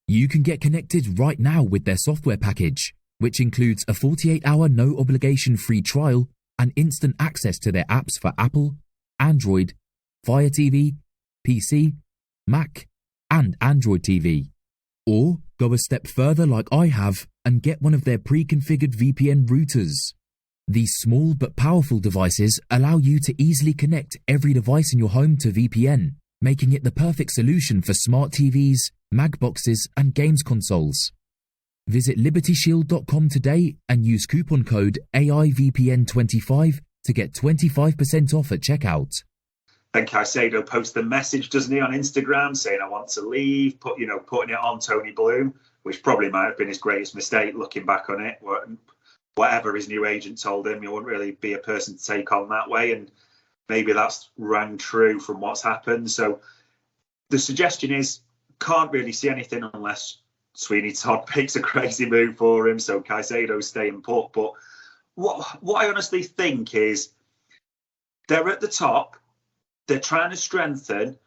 You can get connected right now with their software package, which includes a 48-hour no-obligation free trial and instant access to their apps for Apple, Android, Fire TV, PC, Mac, and Android TV. Or go a step further like I have and get one of their pre-configured VPN routers. These small but powerful devices allow you to easily connect every device in your home to VPN, making it the perfect solution for smart TVs, mag boxes, and games consoles. Visit libertyshield.com today and use coupon code AIVPN25 to get 25% off at checkout. Then Caicedo posted a message, doesn't he, on Instagram saying, I want to leave, putting it on Tony Bloom, which probably might have been his greatest mistake looking back on it. Whatever his new agent told him, he wouldn't really be a person to take on that way. And maybe that's rang true from what's happened. So the suggestion is, can't really see anything unless Sweeney Todd makes a crazy move for him. So Caicedo's staying put. But what I honestly think is they're at the top. They're trying to strengthen.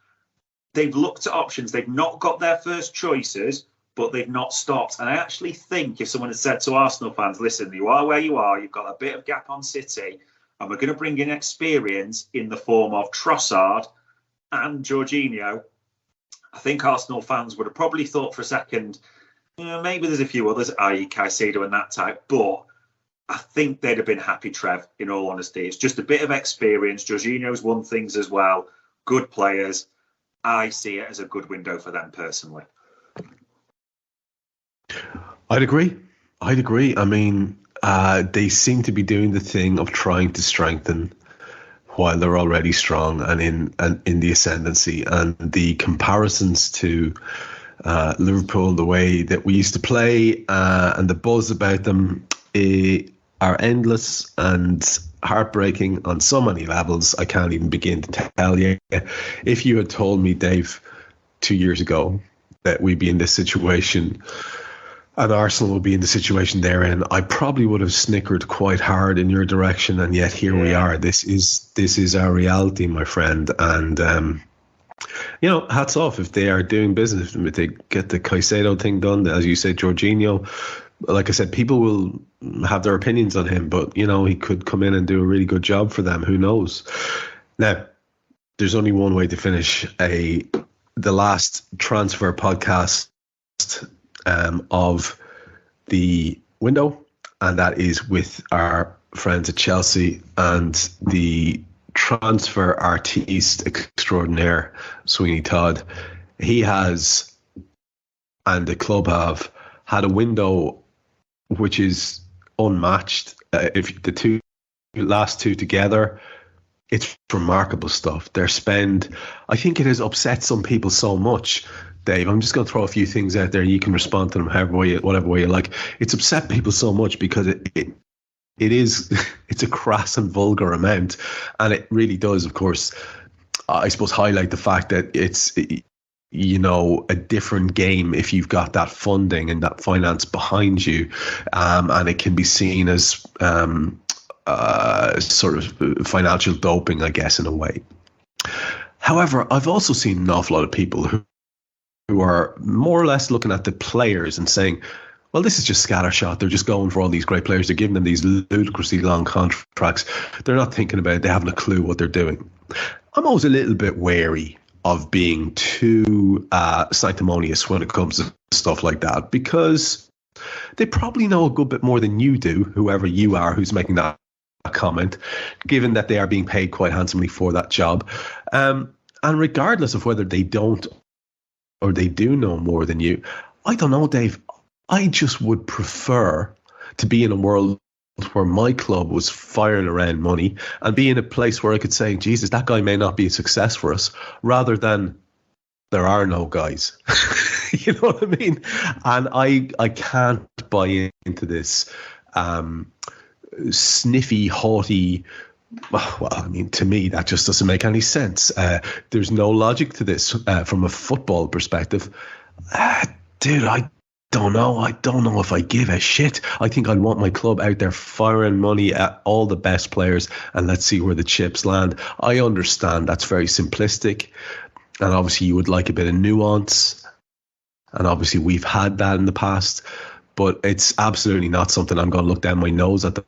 They've looked at options. They've not got their first choices, but they've not stopped. And I actually think if someone had said to Arsenal fans, listen, you are where you are, you've got a bit of gap on City, and we're going to bring in experience in the form of Trossard and Jorginho, I think Arsenal fans would have probably thought for a second, maybe there's a few others, i.e. Caicedo and that type, but I think they'd have been happy, Trev, in all honesty. It's just a bit of experience. Jorginho's won things as well. Good players. I see it as a good window for them personally. I'd agree. I mean, they seem to be doing the thing of trying to strengthen while they're already strong and in the ascendancy. And the comparisons to Liverpool, the way that we used to play, and the buzz about them are endless and heartbreaking on so many levels. I can't even begin to tell you. If you had told me, Dave, 2 years ago that we'd be in this situation and Arsenal would be in the situation they're in, I probably would have snickered quite hard in your direction. And yet here we are. This is our reality, my friend. And hats off if they are doing business, if they get the Caicedo thing done. As you said, Jorginho, like I said, people will have their opinions on him, but he could come in and do a really good job for them. Who knows? Now, there's only one way to finish the last transfer podcast of the window, and that is with our friends at Chelsea and the transfer artiste extraordinaire, Sweeney Todd. He has, and the club have, had a window which is unmatched. If the last two together, it's remarkable stuff. Their spend, I think it has upset some people so much, Dave. I'm just going to throw a few things out there. You can respond to them whatever way you like. It's upset people so much because it's a crass and vulgar amount, and it really does, of course, I suppose, highlight the fact that it's a different game if you've got that funding and that finance behind you, and it can be seen as sort of financial doping, I guess, in a way. However, I've also seen an awful lot of people who are more or less looking at the players and saying, well, this is just scattershot. They're just going for all these great players. They're giving them these ludicrously long contracts. They're not thinking about it. They haven't a clue what they're doing. I'm always a little bit wary of being too sanctimonious when it comes to stuff like that, because they probably know a good bit more than you do, whoever you are who's making that comment, given that they are being paid quite handsomely for that job. And regardless of whether they don't or they do know more than you, I don't know, Dave. I just would prefer to be in a world where my club was firing around money and be in a place where I could say, Jesus, that guy may not be a success for us, rather than there are no guys. You know what I mean? And I can't buy into this sniffy, haughty, well, I mean, to me, that just doesn't make any sense. There's no logic to this from a football perspective. Dude, don't know. I don't know if I give a shit. I think I'd want my club out there firing money at all the best players, and let's see where the chips land. I understand that's very simplistic, and obviously you would like a bit of nuance, and obviously we've had that in the past, but it's absolutely not something I'm going to look down my nose at them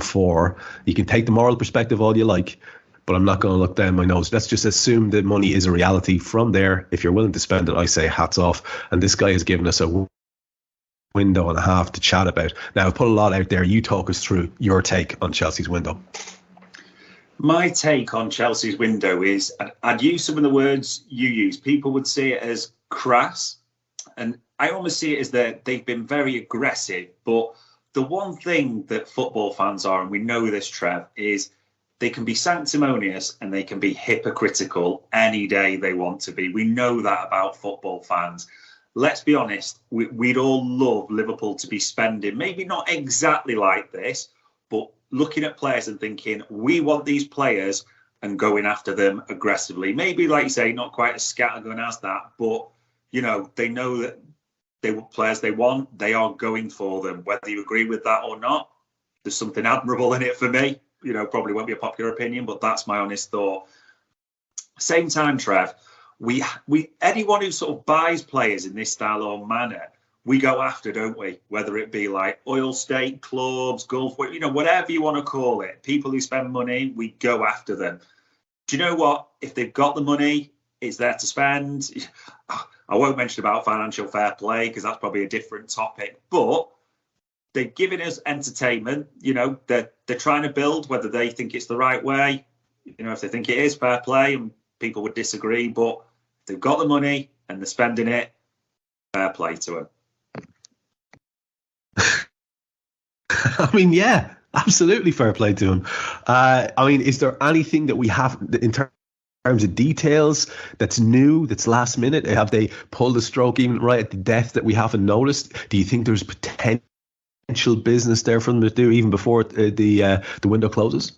for. You can take the moral perspective all you like, but I'm not going to look down my nose. Let's just assume that money is a reality. From there, if you're willing to spend it, I say hats off. And this guy has given us a window and a half to chat about. Now, I've put a lot out there. You talk us through your take on Chelsea's window. My take on Chelsea's window is, I'd use some of the words you use. People would see it as crass. And I almost see it as that they've been very aggressive. But the one thing that football fans are, and we know this, Trev, is they can be sanctimonious and they can be hypocritical any day they want to be. We know that about football fans. Let's be honest, we'd all love Liverpool to be spending, maybe not exactly like this, but looking at players and thinking, we want these players, and going after them aggressively. Maybe, like you say, not quite as scattergun as that, but, you know, they know that they want players they want, they are going for them. Whether you agree with that or not, there's something admirable in it for me. You know, probably won't be a popular opinion, but that's my honest thought. Same time, Trev, we anyone who sort of buys players in this style or manner, we go after, don't we? Whether it be like oil state clubs, Gulf, you know, whatever you want to call it. People who spend money, we go after them. Do you know what? If they've got the money, it's there to spend. I won't mention about financial fair play because that's probably a different topic, but they're giving us entertainment. You know, they're trying to build, whether they think it's the right way. You know, if they think it is, fair play, and people would disagree. But if they've got the money and they're spending it, fair play to them. I mean, yeah, absolutely fair play to him. I mean, is there anything that we have in terms of details that's new, that's last minute? Have they pulled a stroke even right at the death that we haven't noticed? Do you think there's potential business there for them to do even before the window closes?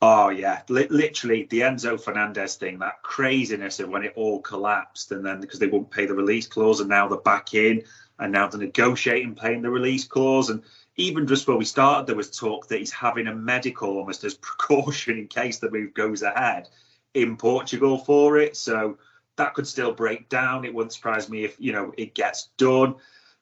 Oh, yeah. Literally, the Enzo Fernandez thing, that craziness of when it all collapsed, and then because they wouldn't pay the release clause, and now they're back in, and now they're negotiating paying the release clause. And even just where we started, there was talk that he's having a medical almost as precaution in case the move goes ahead in Portugal for it. So that could still break down. It wouldn't surprise me if, you know, it gets done.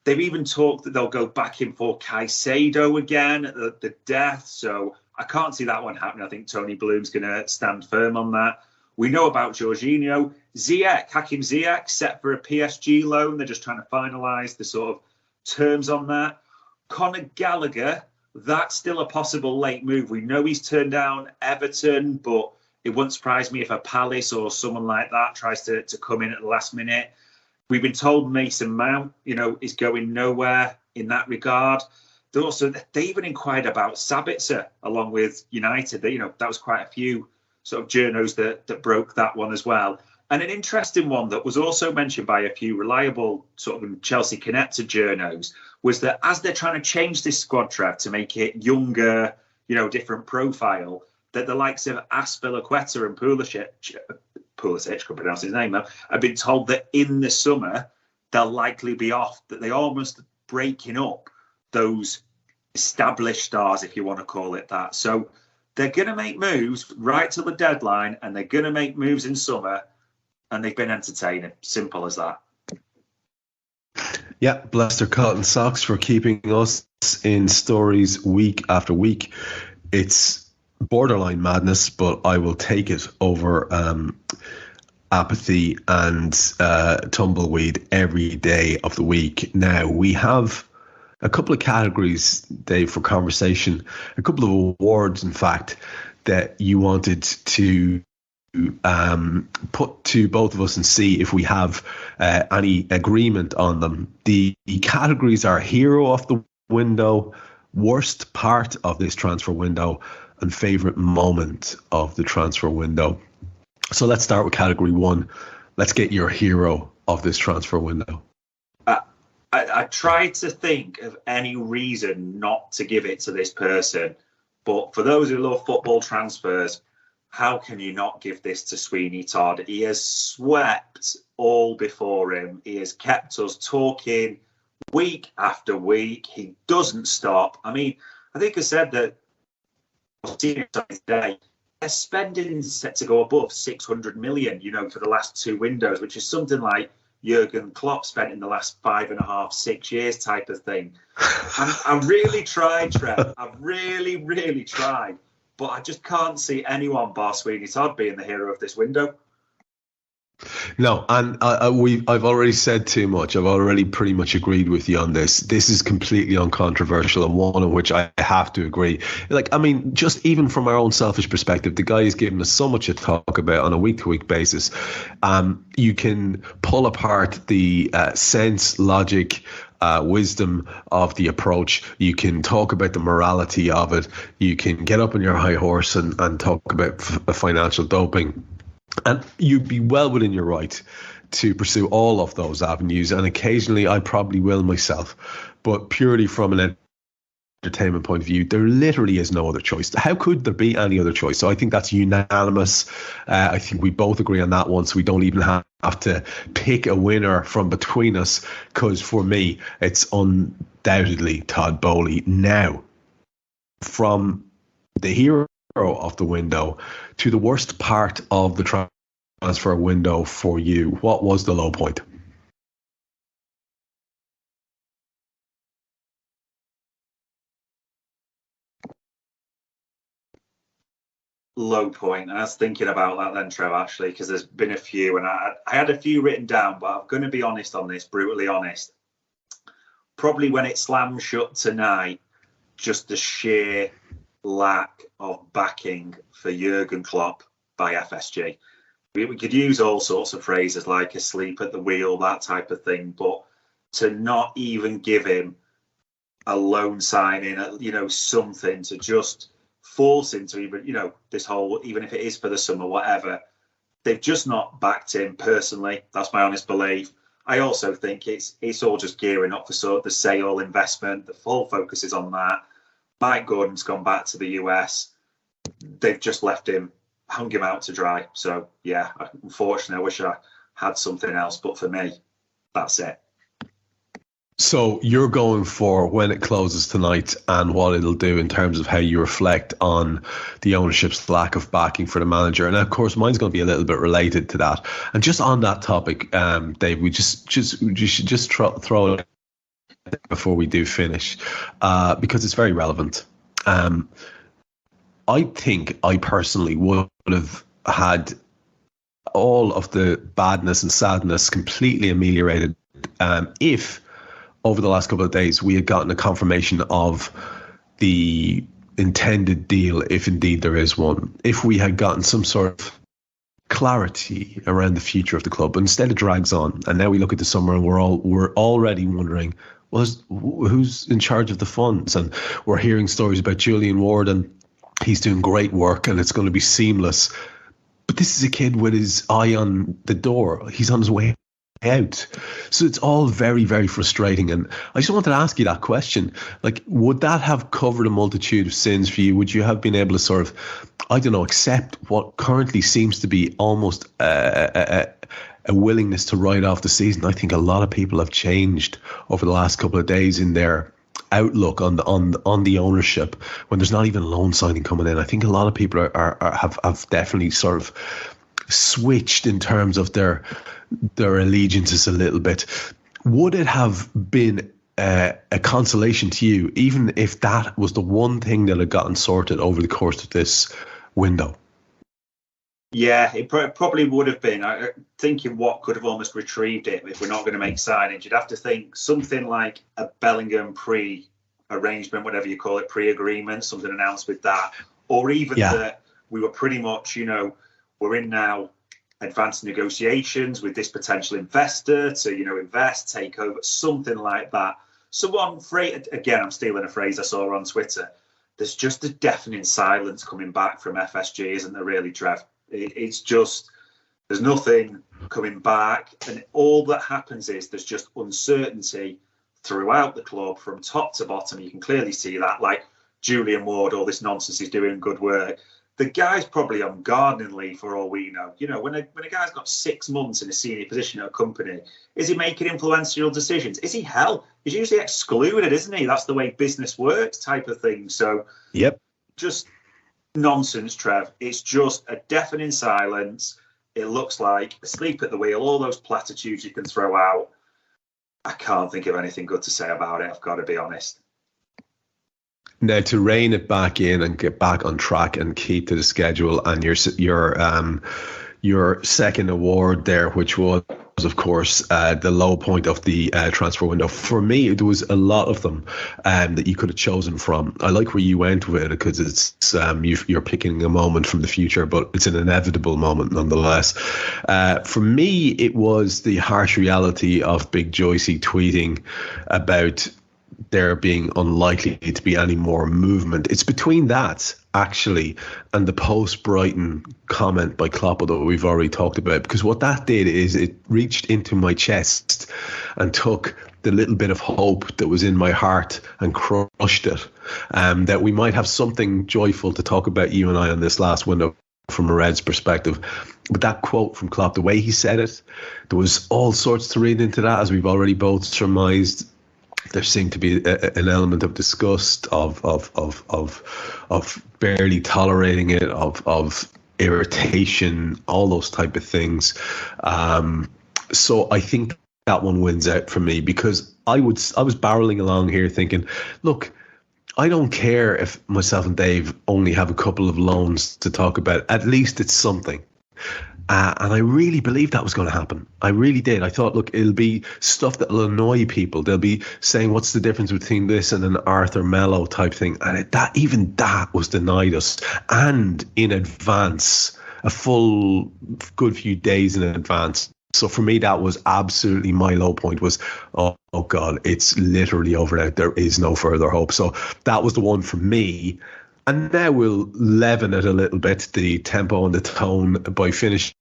They've even talked that they'll go back in for Caicedo again at the death. So I can't see that one happening. I think Tony Bloom's going to stand firm on that. We know about Jorginho. Hakim Ziyech, set for a PSG loan. They're just trying to finalise the sort of terms on that. Conor Gallagher, that's still a possible late move. We know he's turned down Everton, but it wouldn't surprise me if a Palace or someone like that tries to come in at the last minute. We've been told Mason Mount, you know, is going nowhere in that regard. They even inquired about Sabitzer along with United. You know, that was quite a few sort of journos that broke that one as well. And an interesting one that was also mentioned by a few reliable sort of Chelsea connected journos was that as they're trying to change this squad, Trev, to make it younger, you know, different profile, that the likes of Aspilicueta and Pulisic, could pronounce his name now, have been told that in the summer they'll likely be off, that they almost breaking up those established stars, if you want to call it that. So they're going to make moves right to the deadline, and they're going to make moves in summer, and they've been entertaining. Simple as that. Yeah, bless their cotton socks for keeping us in stories week after week. It's borderline madness, but I will take it over apathy and tumbleweed every day of the week. Now, we have a couple of categories, Dave, for conversation, a couple of awards, in fact, that you wanted to put to both of us and see if we have any agreement on them. The categories are hero of the window, worst part of this transfer window, and favourite moment of the transfer window. So let's start with category one. Let's get your hero of this transfer window. I tried to think of any reason not to give it to this person, but for those who love football transfers, how can you not give this to Sweeney Todd? He has swept all before him. He has kept us talking week after week. He doesn't stop. I mean, I think I said that today they're spending set to go above 600 million, for the last two windows, which is something like Jurgen Klopp spent in the last 5.5, 6 years type of thing. I really tried, Trev. I've really, really tried. But I just can't see anyone bar Sweeney Todd being the hero of this window. No, and I've already said too much. I've already pretty much agreed with you on this. This is completely uncontroversial, and one of which I have to agree. Just even from our own selfish perspective, the guy is giving us so much to talk about on a week-to-week basis. You can pull apart the sense, logic, wisdom of the approach. You can talk about the morality of it. You can get up on your high horse and talk about financial doping. And you'd be well within your right to pursue all of those avenues. And occasionally I probably will myself. But purely from an entertainment point of view, there literally is no other choice. How could there be any other choice? So I think that's unanimous. I think we both agree on that one. So we don't even have to pick a winner from between us. Because for me, it's undoubtedly Todd Boehly. Now, from the hero of the window to the worst part of the transfer window for you, what was the low point? Low point. I was thinking about that then, Trev, actually, because there's been a few, and I had a few written down, but I'm going to be honest on this, brutally honest. Probably when it slammed shut tonight, just the sheer lack of backing for Jurgen Klopp by FSG. We could use all sorts of phrases like asleep at the wheel, that type of thing, but to not even give him a loan signing, something to just force him to even, this whole, even if it is for the summer, whatever, they've just not backed him personally. That's my honest belief. I also think it's all just gearing up for sort of the sale investment. The full focus is on that. Mike Gordon's gone back to the US. They've just hung him out to dry. So, yeah, unfortunately, I wish I had something else. But for me, that's it. So you're going for when it closes tonight and what it'll do in terms of how you reflect on the ownership's lack of backing for the manager. And of course, mine's going to be a little bit related to that. And just on that topic, Dave, we should throw it before we do finish, because it's very relevant. I think I personally would have had all of the badness and sadness completely ameliorated if over the last couple of days we had gotten a confirmation of the intended deal, if indeed there is one. If we had gotten some sort of clarity around the future of the club, but instead it drags on, and now we look at the summer and we're already wondering, who's in charge of the funds? And we're hearing stories about Julian Ward, and he's doing great work and it's going to be seamless. But this is a kid with his eye on the door. He's on his way out. So it's all very, very frustrating. And I just wanted to ask you that question. Like, would that have covered a multitude of sins for you? Would you have been able to sort of, accept what currently seems to be almost a willingness to write off the season? I think a lot of people have changed over the last couple of days in their outlook on the ownership when there's not even a loan signing coming in. I think a lot of people have definitely sort of switched in terms of their allegiances a little bit. Would it have been a consolation to you, even if that was the one thing that had gotten sorted over the course of this window? Yeah, it probably would have been. Thinking what could have almost retrieved it if we're not going to make signings, you'd have to think something like a Bellingham pre-arrangement, whatever you call it, pre-agreement, something announced with that. Or even that we were pretty much, we're in now advanced negotiations with this potential investor to, invest, take over, something like that. Someone, again, I'm stealing a phrase I saw on Twitter, there's just a deafening silence coming back from FSG, isn't there really, Trev? It's just, there's nothing coming back. And all that happens is there's just uncertainty throughout the club from top to bottom. You can clearly see that, like Julian Ward, all this nonsense, he's doing good work. The guy's probably on gardening leave for all we know. You know, when a guy's got 6 months in a senior position at a company, is he making influential decisions? Is he hell? He's usually excluded, isn't he? That's the way business works, type of thing. So, yep, just nonsense, Trev. It's just a deafening silence. It looks like asleep at the wheel. All those platitudes you can throw out. I can't think of anything good to say about it. I've got to be honest. Now, to rein it back in and get back on track and keep to the schedule, and your second award there, which was, of course, the low point of the transfer window. For me, there was a lot of them that you could have chosen from. I like where you went with it because it's you're picking a moment from the future, but it's an inevitable moment nonetheless. For me, it was the harsh reality of Big Joycey tweeting about there being unlikely to be any more movement. It's between that, actually, and the post-Brighton comment by Klopp that we've already talked about, because what that did is it reached into my chest and took the little bit of hope that was in my heart and crushed it. That we might have something joyful to talk about, you and I, on this last window from a Reds perspective. But that quote from Klopp, the way he said it, there was all sorts to read into that, as we've already both surmised. There seemed to be an element of disgust, of barely tolerating it, of irritation, all those type of things. So I think that one wins out for me, because I was barreling along here thinking, look, I don't care if myself and Dave only have a couple of loans to talk about. At least it's something. And I really believed that was going to happen. I really did. I thought, look, it'll be stuff that will annoy people. They'll be saying, what's the difference between this and an Arthur Mello type thing? And even that was denied us. And in advance, a full good few days in advance. So for me, that was absolutely my low point was, oh God, it's literally over now. There is no further hope. So that was the one for me. And now we'll leaven it a little bit, the tempo and the tone, by finishing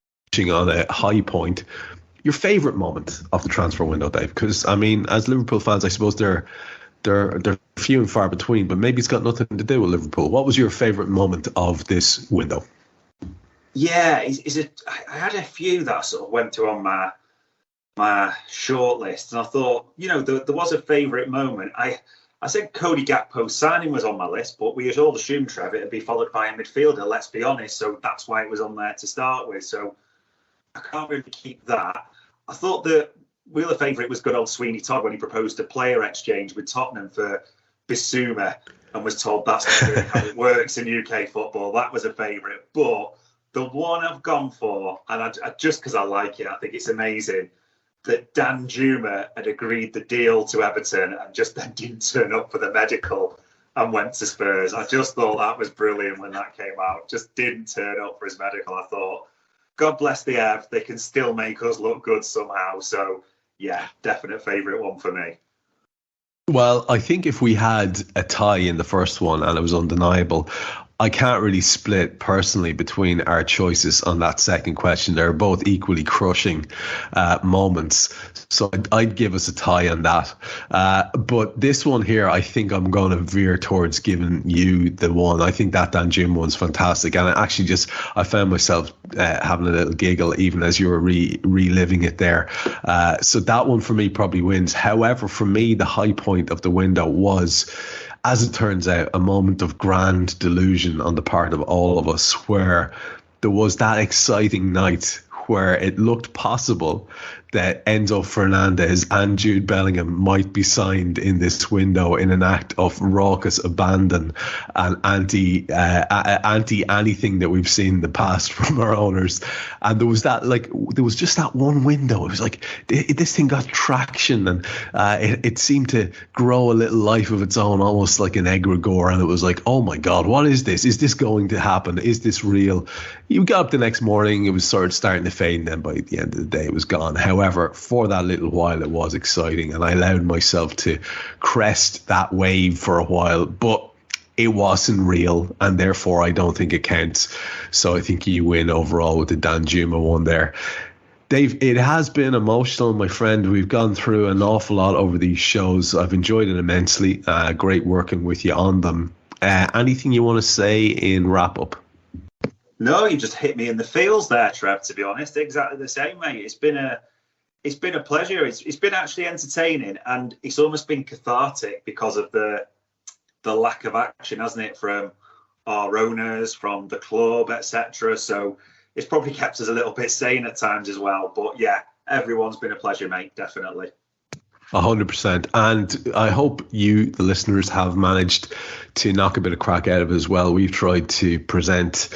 on a high point. Your favourite moment of the transfer window, Dave? Because, I mean, as Liverpool fans, I suppose they're few and far between, but maybe it's got nothing to do with Liverpool. What was your favourite moment of this window? Yeah, I had a few that sort of went to on my short list, and I thought, you know, there was a favourite moment. I said Cody Gakpo's signing was on my list, but we had all assumed, Trev, it'd be followed by a midfielder, let's be honest. So that's why it was on there to start with. So I can't really keep that. I thought the real favourite was good old Sweeney Todd when he proposed a player exchange with Tottenham for Bissouma and was told that's not really how it works in UK football. That was a favourite. But the one I've gone for, and I just because I like it, I think it's amazing, that Dan Juma had agreed the deal to Everton and just then didn't turn up for the medical and went to Spurs. I just thought that was brilliant when that came out. Just didn't turn up for his medical. I thought, God bless the Ev. They can still make us look good somehow. So, yeah, definite favourite one for me. Well, I think if we had a tie in the first one and it was undeniable, I can't really split personally between our choices on that second question. They're both equally crushing moments. So I'd give us a tie on that. But this one here, I think I'm going to veer towards giving you the one. I think that Dan Jim one's fantastic. And I found myself having a little giggle even as you were reliving it there. So that one for me probably wins. However, for me, the high point of the window was, as it turns out, a moment of grand delusion on the part of all of us, where there was that exciting night where it looked possible that Enzo Fernandez and Jude Bellingham might be signed in this window in an act of raucous abandon and anti anything that we've seen in the past from our owners. And there was just that one window. It was like this thing got traction, and it seemed to grow a little life of its own, almost like an egregore. And it was like, oh my God, what is this? Is this going to happen? Is this real? You got up the next morning, it was sort of starting to fade, and then by the end of the day, it was gone. However, for that little while, it was exciting, and I allowed myself to crest that wave for a while, but it wasn't real, and therefore I don't think it counts. So I think you win overall with the Dan Juma one there. Dave, it has been emotional, my friend. We've gone through an awful lot over these shows. I've enjoyed it immensely. Great working with you on them. Anything you want to say in wrap up? No, you just hit me in the feels there, Trev, to be honest. Exactly the same, mate. It's been a pleasure. It's been actually entertaining, and it's almost been cathartic because of the lack of action, hasn't it, from our owners, from the club, etc. So it's probably kept us a little bit sane at times as well. But yeah, everyone's been a pleasure, mate, definitely. 100%. And I hope you, the listeners, have managed to knock a bit of crack out of it as well. We've tried to present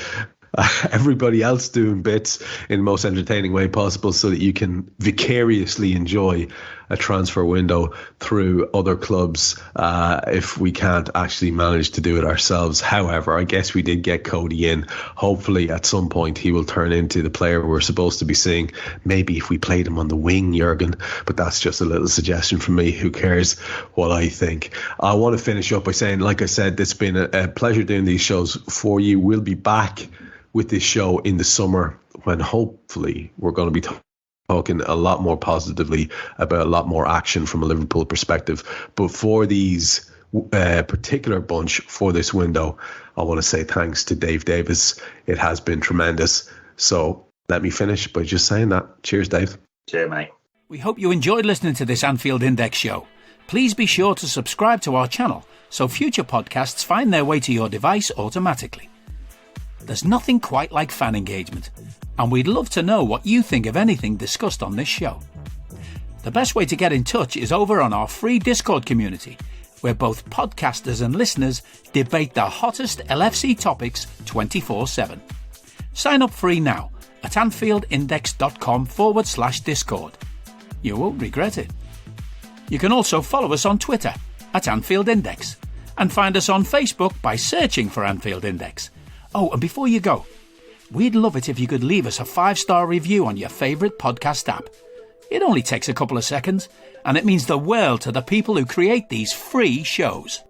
everybody else doing bits in the most entertaining way possible so that you can vicariously enjoy a transfer window through other clubs if we can't actually manage to do it ourselves. However, I guess we did get Cody in. Hopefully at some point he will turn into the player we're supposed to be seeing. Maybe if we played him on the wing, Jurgen, but that's just a little suggestion from me. Who cares what I think? I want to finish up by saying, like I said, it's been a pleasure doing these shows for you. We'll be back with this show in the summer when hopefully we're going to be talking a lot more positively about a lot more action from a Liverpool perspective. But for these particular bunch for this window, I want to say thanks to Dave Davis. It has been tremendous. So let me finish by just saying that. Cheers, Dave. Cheers, mate. We hope you enjoyed listening to this Anfield Index show. Please be sure to subscribe to our channel so future podcasts find their way to your device automatically. There's nothing quite like fan engagement, and we'd love to know what you think of anything discussed on this show. The best way to get in touch is over on our free Discord community, where both podcasters and listeners debate the hottest LFC topics 24/7. Sign up free now at anfieldindex.com/Discord. You won't regret it. You can also follow us on Twitter at Anfield Index and find us on Facebook by searching for Anfield Index. Oh, and before you go, we'd love it if you could leave us a 5-star review on your favourite podcast app. It only takes a couple of seconds, and it means the world to the people who create these free shows.